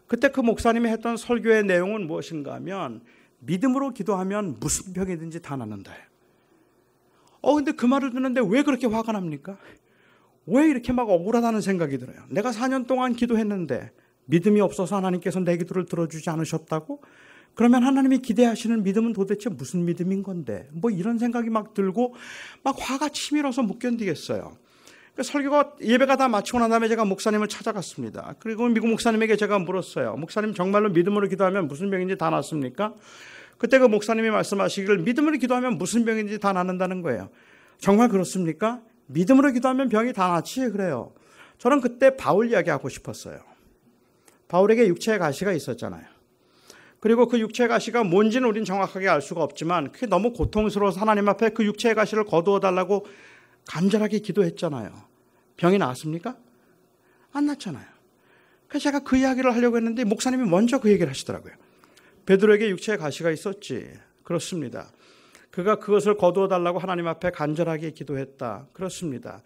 그때 그 목사님이 했던 설교의 내용은 무엇인가 하면 믿음으로 기도하면 무슨 병이든지 다 낫는다예요. 근데 그 말을 듣는데 왜 그렇게 화가 납니까? 왜 이렇게 막 억울하다는 생각이 들어요. 내가 4년 동안 기도했는데 믿음이 없어서 하나님께서 내 기도를 들어주지 않으셨다고? 그러면 하나님이 기대하시는 믿음은 도대체 무슨 믿음인 건데? 이런 생각이 막 들고 막 화가 치밀어서 못 견디겠어요. 설교가 예배가 다 마치고 난 다음에 제가 목사님을 찾아갔습니다. 그리고 미국 목사님에게 제가 물었어요. 목사님 정말로 믿음으로 기도하면 무슨 병인지 다 낫습니까? 그때 그 목사님이 말씀하시기를 믿음으로 기도하면 무슨 병인지 다 낫는다는 거예요. 정말 그렇습니까? 믿음으로 기도하면 병이 다 낫지? 그래요. 저는 그때 바울 이야기하고 싶었어요. 바울에게 육체의 가시가 있었잖아요. 그리고 그 육체의 가시가 뭔지는 우린 정확하게 알 수가 없지만 그게 너무 고통스러워서 하나님 앞에 그 육체의 가시를 거두어 달라고 간절하게 기도했잖아요. 병이 나았습니까? 안 났잖아요. 그래서 제가 그 이야기를 하려고 했는데 목사님이 먼저 그 얘기를 하시더라고요. 베드로에게 육체의 가시가 있었지. 그렇습니다. 그가 그것을 거두어 달라고 하나님 앞에 간절하게 기도했다. 그렇습니다.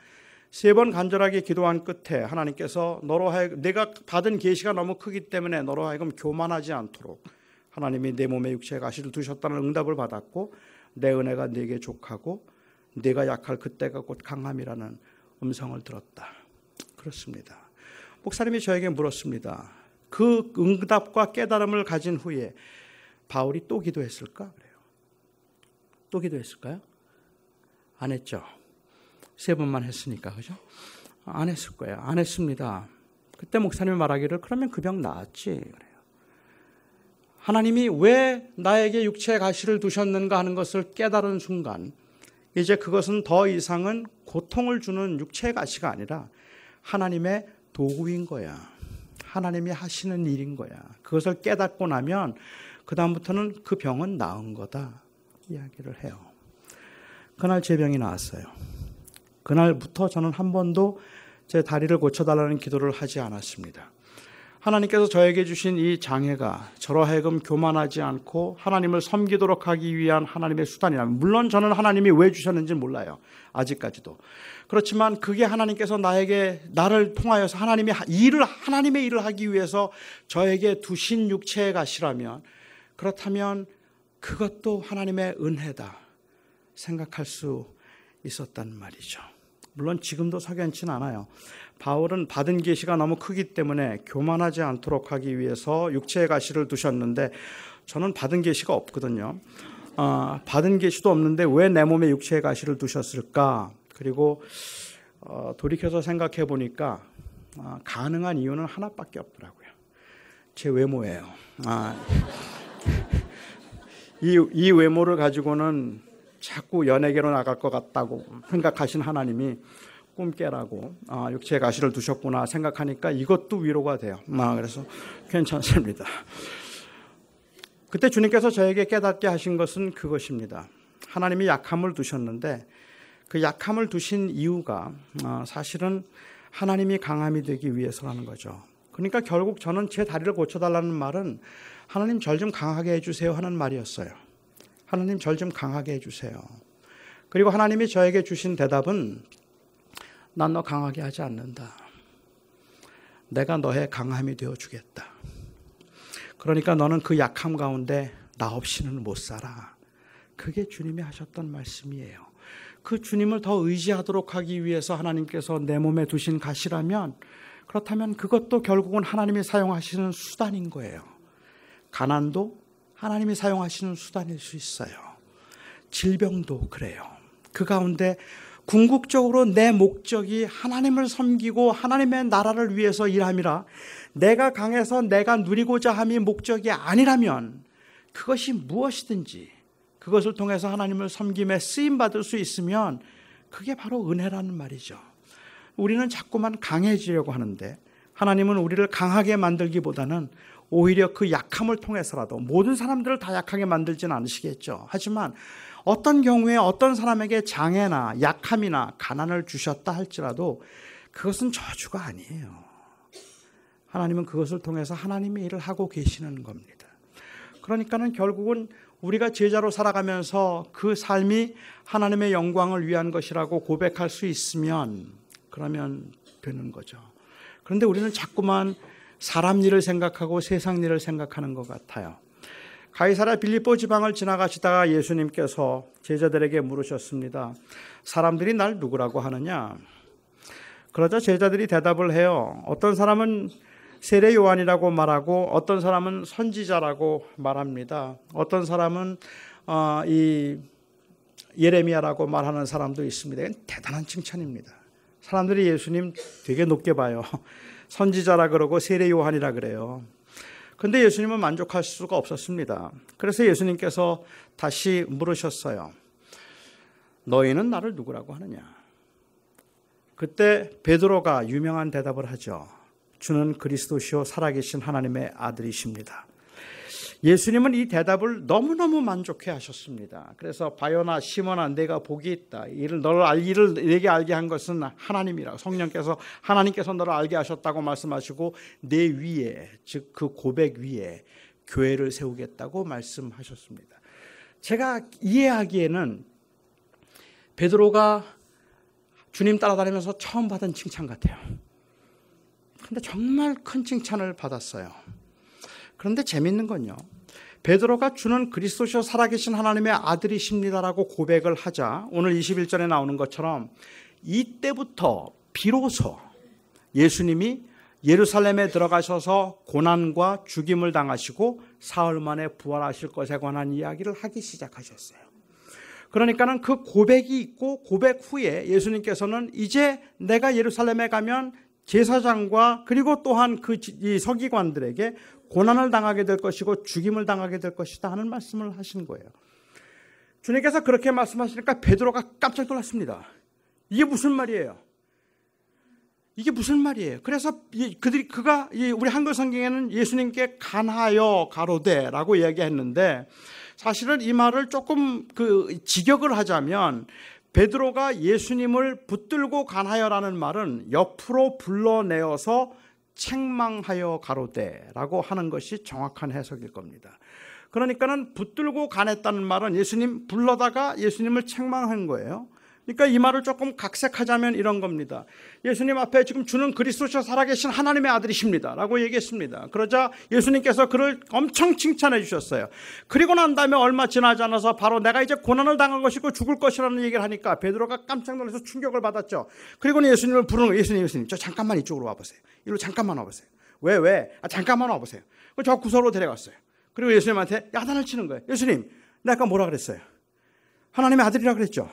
3번 간절하게 기도한 끝에 하나님께서 너로 하여금 내가 받은 계시가 너무 크기 때문에 너로 하여금 교만하지 않도록 하나님이 내 몸에 육체의 가시를 두셨다는 응답을 받았고 내 은혜가 네게 족하고 네가 약할 그때가 곧 강함이라는 음성을 들었다. 그렇습니다. 목사님이 저에게 물었습니다. 그 응답과 깨달음을 가진 후에 바울이 또 기도했을까? 그래요. 또 기도했을까요? 안 했죠. 3번만 했으니까, 그죠? 안 했을 거예요. 안 했습니다. 그때 목사님이 말하기를 그러면 그 병 나았지. 그래요. 하나님이 왜 나에게 육체의 가시를 두셨는가 하는 것을 깨달은 순간 이제 그것은 더 이상은 고통을 주는 육체의 가시가 아니라 하나님의 도구인 거야. 하나님이 하시는 일인 거야. 그것을 깨닫고 나면 그 다음부터는 그 병은 나은 거다 이야기를 해요. 그날 제 병이 나았어요. 그날부터 저는 한 번도 제 다리를 고쳐달라는 기도를 하지 않았습니다. 하나님께서 저에게 주신 이 장애가 저로 하여금 교만하지 않고 하나님을 섬기도록 하기 위한 하나님의 수단이라면, 물론 저는 하나님이 왜 주셨는지 몰라요. 아직까지도. 그렇지만 그게 하나님께서 나를 통하여서 하나님의 일을 하기 위해서 저에게 두신 육체의 가시라면, 그렇다면 그것도 하나님의 은혜다 생각할 수 있었단 말이죠. 물론 지금도 석연치는 않아요. 바울은 받은 계시가 너무 크기 때문에 교만하지 않도록 하기 위해서 육체의 가시를 두셨는데 저는 받은 계시가 없거든요. 받은 계시도 없는데 왜 내 몸에 육체의 가시를 두셨을까? 그리고 돌이켜서 생각해 보니까 가능한 이유는 하나밖에 없더라고요. 제 외모예요. 이 외모를 가지고는 자꾸 연예계로 나갈 것 같다고 생각하신 하나님이 꿈 깨라고 육체의 가시를 두셨구나 생각하니까 이것도 위로가 돼요. 그래서 괜찮습니다. 그때 주님께서 저에게 깨닫게 하신 것은 그것입니다. 하나님이 약함을 두셨는데 그 약함을 두신 이유가 사실은 하나님이 강함이 되기 위해서라는 거죠. 그러니까 결국 저는 제 다리를 고쳐달라는 말은 하나님 절 좀 강하게 해주세요 하는 말이었어요. 하나님 절 좀 강하게 해주세요. 그리고 하나님이 저에게 주신 대답은 난 너 강하게 하지 않는다. 내가 너의 강함이 되어주겠다. 그러니까 너는 그 약함 가운데 나 없이는 못 살아. 그게 주님이 하셨던 말씀이에요. 그 주님을 더 의지하도록 하기 위해서 하나님께서 내 몸에 두신 가시라면, 그렇다면 그것도 결국은 하나님이 사용하시는 수단인 거예요. 가난도 하나님이 사용하시는 수단일 수 있어요. 질병도 그래요. 그 가운데 궁극적으로 내 목적이 하나님을 섬기고 하나님의 나라를 위해서 일함이라, 내가 강해서 내가 누리고자 함이 목적이 아니라면 그것이 무엇이든지 그것을 통해서 하나님을 섬김에 쓰임받을 수 있으면 그게 바로 은혜라는 말이죠. 우리는 자꾸만 강해지려고 하는데 하나님은 우리를 강하게 만들기보다는 오히려 그 약함을 통해서라도, 모든 사람들을 다 약하게 만들지는 않으시겠죠. 하지만 어떤 경우에 어떤 사람에게 장애나 약함이나 가난을 주셨다 할지라도 그것은 저주가 아니에요. 하나님은 그것을 통해서 하나님의 일을 하고 계시는 겁니다. 그러니까는 결국은 우리가 제자로 살아가면서 그 삶이 하나님의 영광을 위한 것이라고 고백할 수 있으면 그러면 되는 거죠. 그런데 우리는 자꾸만 사람 일을 생각하고 세상 일을 생각하는 것 같아요. 가이사랴 빌립보 지방을 지나가시다가 예수님께서 제자들에게 물으셨습니다. 사람들이 날 누구라고 하느냐? 그러자 제자들이 대답을 해요. 어떤 사람은 세례 요한이라고 말하고 어떤 사람은 선지자라고 말합니다. 어떤 사람은 이 예레미야라고 말하는 사람도 있습니다. 이건 대단한 칭찬입니다. 사람들이 예수님 되게 높게 봐요. 선지자라 그러고 세례 요한이라 그래요. 그런데 예수님은 만족할 수가 없었습니다. 그래서 예수님께서 다시 물으셨어요. 너희는 나를 누구라고 하느냐? 그때 베드로가 유명한 대답을 하죠. 주는 그리스도시요 살아계신 하나님의 아들이십니다. 예수님은 이 대답을 너무너무 만족해 하셨습니다. 그래서 바요나 시몬아 내가 복이 있다. 이를 내게 알게 한 것은 하나님이라. 성령께서 하나님께서 너를 알게 하셨다고 말씀하시고 내 위에 즉 그 고백 위에 교회를 세우겠다고 말씀하셨습니다. 제가 이해하기에는 베드로가 주님 따라다니면서 처음 받은 칭찬 같아요. 그런데 정말 큰 칭찬을 받았어요. 그런데 재밌는 건요. 베드로가 주는 그리스도시요 살아계신 하나님의 아들이십니다라고 고백을 하자 오늘 21절에 나오는 것처럼 이때부터 비로소 예수님이 예루살렘에 들어가셔서 고난과 죽임을 당하시고 사흘 만에 부활하실 것에 관한 이야기를 하기 시작하셨어요. 그러니까는 그 고백이 있고 고백 후에 예수님께서는 이제 내가 예루살렘에 가면 제사장과 그리고 또한 이 서기관들에게 고난을 당하게 될 것이고 죽임을 당하게 될 것이다 하는 말씀을 하신 거예요. 주님께서 그렇게 말씀하시니까 베드로가 깜짝 놀랐습니다. 이게 무슨 말이에요? 이게 무슨 말이에요? 그래서 그가 우리 한글 성경에는 예수님께 간하여 가로되라고 이야기했는데 사실은 이 말을 조금 직역을 하자면 베드로가 예수님을 붙들고 간하여라는 말은 옆으로 불러내어서 책망하여 가로되라고 하는 것이 정확한 해석일 겁니다. 그러니까는 붙들고 간했다는 말은 예수님 불러다가 예수님을 책망한 거예요. 그러니까 이 말을 조금 각색하자면 이런 겁니다. 예수님 앞에 지금 주는 그리스도시요 살아계신 하나님의 아들이십니다 라고 얘기했습니다. 그러자 예수님께서 그를 엄청 칭찬해 주셨어요. 그리고 난 다음에 얼마 지나지 않아서 바로 내가 이제 고난을 당할 것이고 죽을 것이라는 얘기를 하니까 베드로가 깜짝 놀라서 충격을 받았죠. 그리고는 예수님을 부르는 거예요. 예수님 저 잠깐만 이쪽으로 와보세요. 이리로 잠깐만 와보세요. 왜? 잠깐만 와보세요. 저 구석으로 데려갔어요. 그리고 예수님한테 야단을 치는 거예요. 예수님 내가 아까 뭐라 그랬어요? 하나님의 아들이라 그랬죠.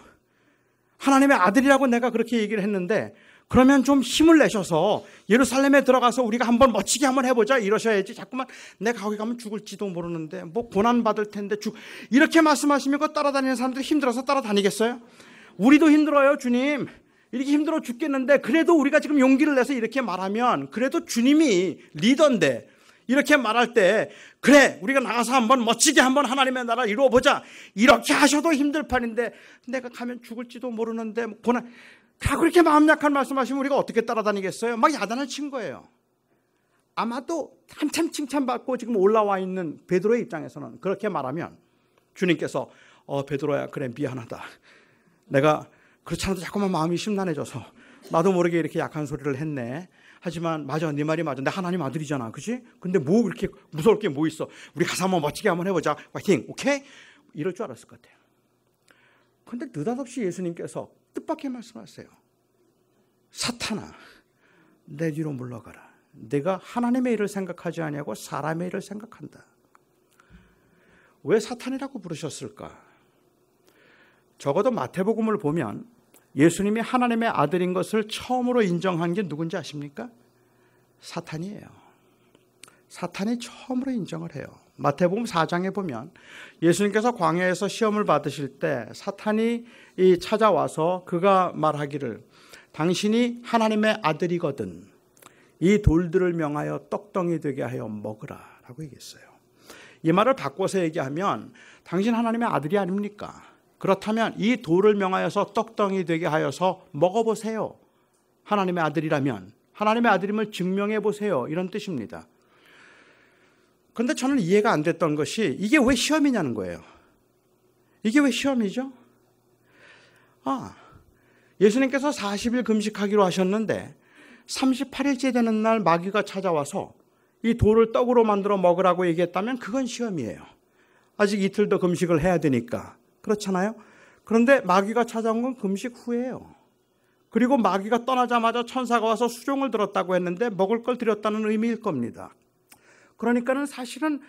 하나님의 아들이라고 내가 그렇게 얘기를 했는데 그러면 좀 힘을 내셔서 예루살렘에 들어가서 우리가 한번 멋지게 한번 해보자 이러셔야지 자꾸만 내가 거기 가면 죽을지도 모르는데 뭐 고난받을 텐데 이렇게 말씀하시면 그 따라다니는 사람들이 힘들어서 따라다니겠어요? 우리도 힘들어요 주님. 이렇게 힘들어 죽겠는데 그래도 우리가 지금 용기를 내서 이렇게 말하면 그래도 주님이 리더인데 이렇게 말할 때 그래 우리가 나가서 한번 멋지게 한번 하나님의 나라를 이루어보자 이렇게 하셔도 힘들 판인데 내가 가면 죽을지도 모르는데 고난 다 그렇게 마음 약한 말씀하시면 우리가 어떻게 따라다니겠어요? 막 야단을 친 거예요. 아마도 한참 칭찬받고 지금 올라와 있는 베드로의 입장에서는 그렇게 말하면 주님께서 베드로야 그래 미안하다. 내가 그렇지 않아도 자꾸만 마음이 심란해져서 나도 모르게 이렇게 약한 소리를 했네. 하지만 맞아 네 말이 맞아. 내 하나님 아들이잖아. 그치? 근데 뭐 그렇게 무서울 게 뭐 있어. 우리 가서 한번 멋지게 한번 해보자. 화이팅 오케이? 이럴 줄 알았을 것 같아요. 그런데 느닷없이 예수님께서 뜻밖의 말씀하세요. 사탄아 내 뒤로 물러가라. 내가 하나님의 일을 생각하지 아니하고 사람의 일을 생각한다. 왜 사탄이라고 부르셨을까? 적어도 마태복음을 보면 예수님이 하나님의 아들인 것을 처음으로 인정한 게 누군지 아십니까? 사탄이에요. 사탄이 처음으로 인정을 해요. 마태복음 4장에 보면 예수님께서 광야에서 시험을 받으실 때 사탄이 찾아와서 그가 말하기를 당신이 하나님의 아들이거든 이 돌들을 명하여 떡덩이 되게 하여 먹으라 라고 얘기했어요. 이 말을 바꿔서 얘기하면 당신 하나님의 아들이 아닙니까? 그렇다면 이 돌을 명하여서 떡덩이 되게 하여서 먹어보세요. 하나님의 아들이라면 하나님의 아들임을 증명해 보세요. 이런 뜻입니다. 그런데 저는 이해가 안 됐던 것이 이게 왜 시험이냐는 거예요. 이게 왜 시험이죠? 예수님께서 40일 금식하기로 하셨는데 38일째 되는 날 마귀가 찾아와서 이 돌을 떡으로 만들어 먹으라고 얘기했다면 그건 시험이에요. 아직 이틀 더 금식을 해야 되니까. 그렇잖아요. 그런데 마귀가 찾아온 건 금식 후예요. 그리고 마귀가 떠나자마자 천사가 와서 수종을 들었다고 했는데 먹을 걸 드렸다는 의미일 겁니다. 그러니까는 사실은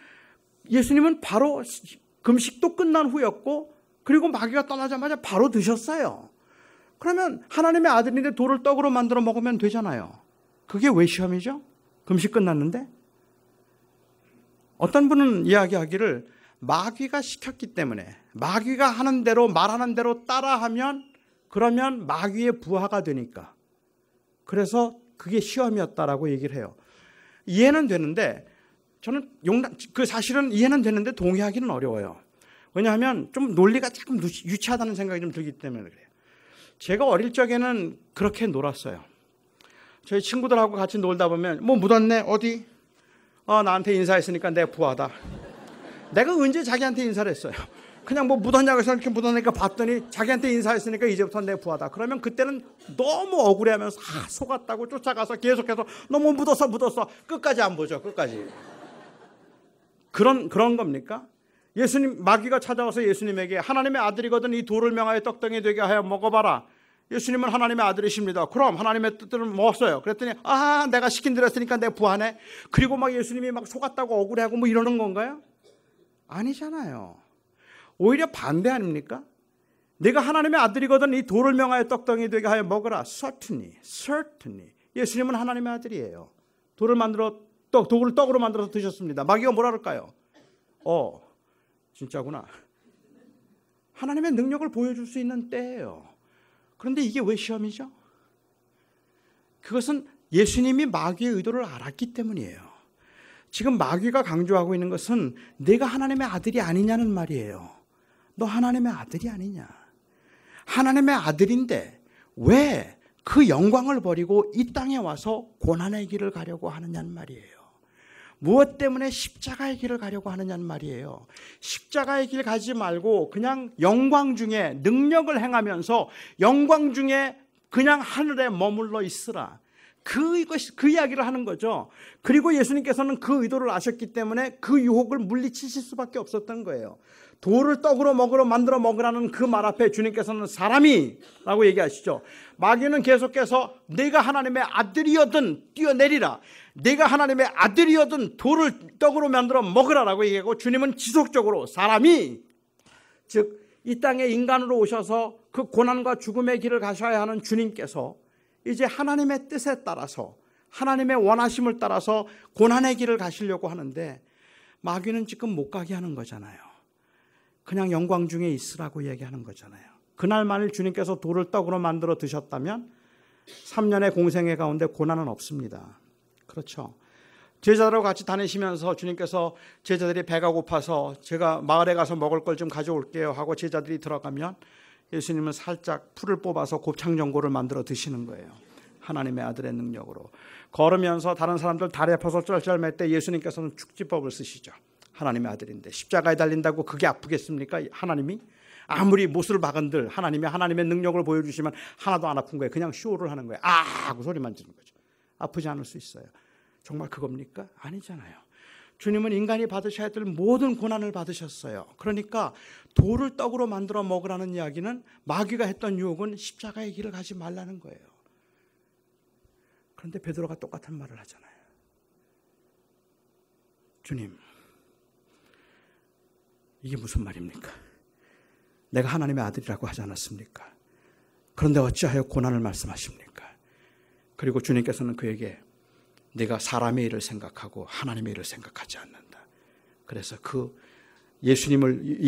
예수님은 바로 금식도 끝난 후였고 그리고 마귀가 떠나자마자 바로 드셨어요. 그러면 하나님의 아들인데 돌을 떡으로 만들어 먹으면 되잖아요. 그게 왜 시험이죠? 금식 끝났는데? 어떤 분은 이야기하기를 마귀가 시켰기 때문에 마귀가 하는 대로 말하는 대로 따라하면 그러면 마귀의 부하가 되니까 그래서 그게 시험이었다라고 얘기를 해요. 이해는 되는데 저는 사실은 이해는 되는데 동의하기는 어려워요. 왜냐하면 좀 논리가 조금 유치하다는 생각이 좀 들기 때문에 그래요. 제가 어릴 적에는 그렇게 놀았어요. 저희 친구들하고 같이 놀다 보면 뭐 묻었네 어디? 나한테 인사했으니까 내 부하다. 내가 언제 자기한테 인사를 했어요? 그냥 뭐 묻었냐고 해서 이렇게 묻었으니까 봤더니 자기한테 인사했으니까 이제부터 내 부하다. 그러면 그때는 너무 억울해하면서 속았다고 쫓아가서 계속해서 너 뭐 묻었어 끝까지 안 보죠. 끝까지. 그런 겁니까? 예수님 마귀가 찾아와서 예수님에게 하나님의 아들이거든 이 돌을 명하여 떡덩이 되게 하여 먹어봐라. 예수님은 하나님의 아들이십니다. 그럼 하나님의 뜻들은 뭐었어요? 그랬더니 내가 시킨 대로 했으니까 내 부하네. 그리고 막 예수님이 막 속았다고 억울해하고 뭐 이러는 건가요? 아니잖아요. 오히려 반대 아닙니까? 내가 하나님의 아들이거든 이 돌을 명하여 떡덩이 되게 하여 먹으라. Certainly. 예수님은 하나님의 아들이에요. 돌을 떡으로 만들어서 드셨습니다. 마귀가 뭐라 그럴까요? 진짜구나. 하나님의 능력을 보여줄 수 있는 때예요. 그런데 이게 왜 시험이죠? 그것은 예수님이 마귀의 의도를 알았기 때문이에요. 지금 마귀가 강조하고 있는 것은 내가 하나님의 아들이 아니냐는 말이에요. 너 하나님의 아들이 아니냐. 하나님의 아들인데 왜 그 영광을 버리고 이 땅에 와서 고난의 길을 가려고 하느냐는 말이에요. 무엇 때문에 십자가의 길을 가려고 하느냐는 말이에요. 십자가의 길 가지 말고 그냥 영광 중에 능력을 행하면서 영광 중에 그냥 하늘에 머물러 있으라. 그 이야기를 하는 거죠. 그리고 예수님께서는 그 의도를 아셨기 때문에 그 유혹을 물리치실 수밖에 없었던 거예요. 돌을 떡으로 만들어 먹으라는 그 말 앞에 주님께서는 사람이라고 얘기하시죠. 마귀는 계속해서 내가 하나님의 아들이어든 뛰어내리라. 내가 하나님의 아들이어든 돌을 떡으로 만들어 먹으라라고 얘기하고 주님은 지속적으로 사람이 즉 이 땅에 인간으로 오셔서 그 고난과 죽음의 길을 가셔야 하는 주님께서 이제 하나님의 뜻에 따라서 하나님의 원하심을 따라서 고난의 길을 가시려고 하는데 마귀는 지금 못 가게 하는 거잖아요. 그냥 영광 중에 있으라고 얘기하는 거잖아요. 그날 만일 주님께서 돌을 떡으로 만들어 드셨다면 3년의 공생애 가운데 고난은 없습니다. 그렇죠. 제자들하고 같이 다니시면서 주님께서 제자들이 배가 고파서 제가 마을에 가서 먹을 걸 좀 가져올게요 하고 제자들이 들어가면 예수님은 살짝 풀을 뽑아서 곱창전골을 만들어 드시는 거예요. 하나님의 아들의 능력으로. 걸으면서 다른 사람들 다리 아파서 쩔쩔맬 때 예수님께서는 축지법을 쓰시죠. 하나님의 아들인데 십자가에 달린다고 그게 아프겠습니까? 하나님이 아무리 못을 박은들 하나님의 능력을 보여주시면 하나도 안 아픈 거예요. 그냥 쇼를 하는 거예요. 하고 소리만 지르는 거죠. 아프지 않을 수 있어요. 정말 그겁니까? 아니잖아요. 주님은 인간이 받으셔야 될 모든 고난을 받으셨어요. 그러니까 돌을 떡으로 만들어 먹으라는 이야기는 마귀가 했던 유혹은 십자가의 길을 가지 말라는 거예요. 그런데 베드로가 똑같은 말을 하잖아요. 주님, 이게 무슨 말입니까? 내가 하나님의 아들이라고 하지 않았습니까? 그런데 어찌하여 고난을 말씀하십니까? 그리고 주님께서는 그에게 네가 사람의 일을 생각하고 하나님의 일을 생각하지 않는다. 그래서 그 예수님을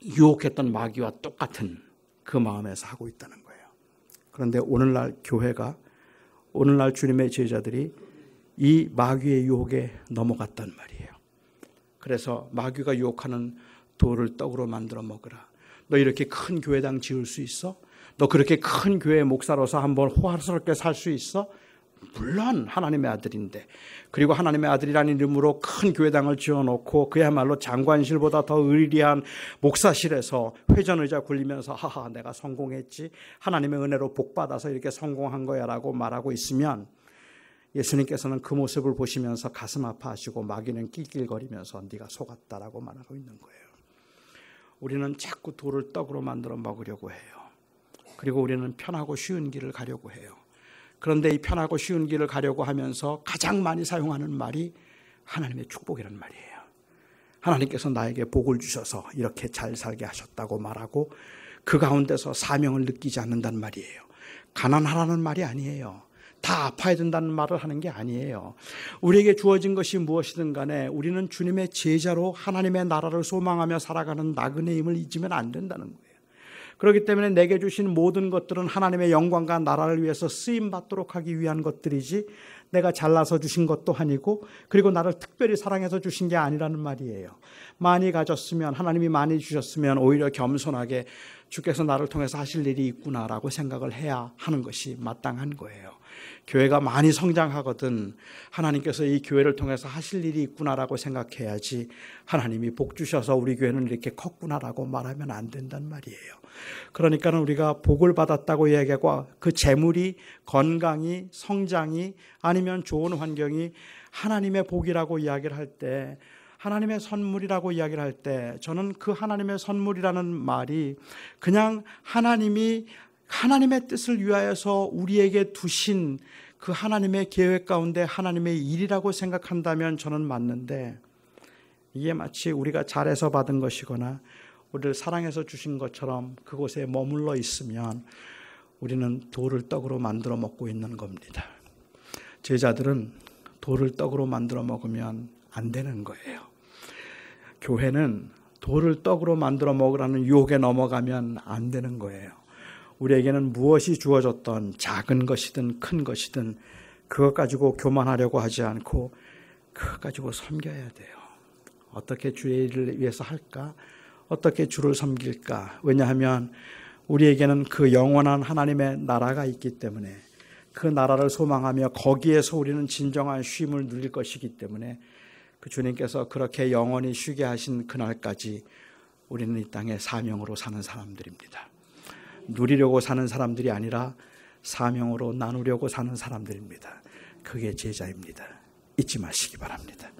유혹했던 마귀와 똑같은 그 마음에서 하고 있다는 거예요. 그런데 오늘날 교회가 오늘날 주님의 제자들이 이 마귀의 유혹에 넘어갔단 말이에요. 그래서 마귀가 유혹하는 돌을 떡으로 만들어 먹으라. 너 이렇게 큰 교회당 지을 수 있어? 너 그렇게 큰 교회 목사로서 한번 호화스럽게 살 수 있어? 물론 하나님의 아들인데, 그리고 하나님의 아들이라는 이름으로 큰 교회당을 지어놓고 그야말로 장관실보다 더 의리한 목사실에서 회전의자 굴리면서 하하 내가 성공했지, 하나님의 은혜로 복받아서 이렇게 성공한 거야 라고 말하고 있으면 예수님께서는 그 모습을 보시면서 가슴 아파하시고 마귀는 낄낄거리면서 네가 속았다라고 말하고 있는 거예요. 우리는 자꾸 돌을 떡으로 만들어 먹으려고 해요. 그리고 우리는 편하고 쉬운 길을 가려고 해요. 그런데 이 편하고 쉬운 길을 가려고 하면서 가장 많이 사용하는 말이 하나님의 축복이라는 말이에요. 하나님께서 나에게 복을 주셔서 이렇게 잘 살게 하셨다고 말하고 그 가운데서 사명을 느끼지 않는단 말이에요. 가난하라는 말이 아니에요. 다 아파야 된다는 말을 하는 게 아니에요. 우리에게 주어진 것이 무엇이든 간에 우리는 주님의 제자로 하나님의 나라를 소망하며 살아가는 나그네의 힘을 잊으면 안 된다는 거예요. 그렇기 때문에 내게 주신 모든 것들은 하나님의 영광과 나라를 위해서 쓰임받도록 하기 위한 것들이지 내가 잘나서 주신 것도 아니고 그리고 나를 특별히 사랑해서 주신 게 아니라는 말이에요. 많이 가졌으면, 하나님이 많이 주셨으면 오히려 겸손하게 주께서 나를 통해서 하실 일이 있구나라고 생각을 해야 하는 것이 마땅한 거예요. 교회가 많이 성장하거든 하나님께서 이 교회를 통해서 하실 일이 있구나라고 생각해야지 하나님이 복 주셔서 우리 교회는 이렇게 컸구나라고 말하면 안 된단 말이에요. 그러니까 우리가 복을 받았다고 이야기하고 그 재물이, 건강이, 성장이 아니면 좋은 환경이 하나님의 복이라고 이야기를 할 때, 하나님의 선물이라고 이야기를 할 때 저는 그 하나님의 선물이라는 말이 그냥 하나님이 하나님의 뜻을 위하여서 우리에게 두신 그 하나님의 계획 가운데 하나님의 일이라고 생각한다면 저는 맞는데, 이게 마치 우리가 잘해서 받은 것이거나 우리를 사랑해서 주신 것처럼 그곳에 머물러 있으면 우리는 돌을 떡으로 만들어 먹고 있는 겁니다. 제자들은 돌을 떡으로 만들어 먹으면 안 되는 거예요. 교회는 돌을 떡으로 만들어 먹으라는 유혹에 넘어가면 안 되는 거예요. 우리에게는 무엇이 주어졌던 작은 것이든 큰 것이든 그것 가지고 교만하려고 하지 않고 그것 가지고 섬겨야 돼요. 어떻게 주의 일을 위해서 할까? 어떻게 주를 섬길까? 왜냐하면 우리에게는 그 영원한 하나님의 나라가 있기 때문에, 그 나라를 소망하며 거기에서 우리는 진정한 쉼을 누릴 것이기 때문에 그 주님께서 그렇게 영원히 쉬게 하신 그날까지 우리는 이 땅에 사명으로 사는 사람들입니다. 누리려고 사는 사람들이 아니라 사명으로 나누려고 사는 사람들입니다. 그게 제자입니다. 잊지 마시기 바랍니다.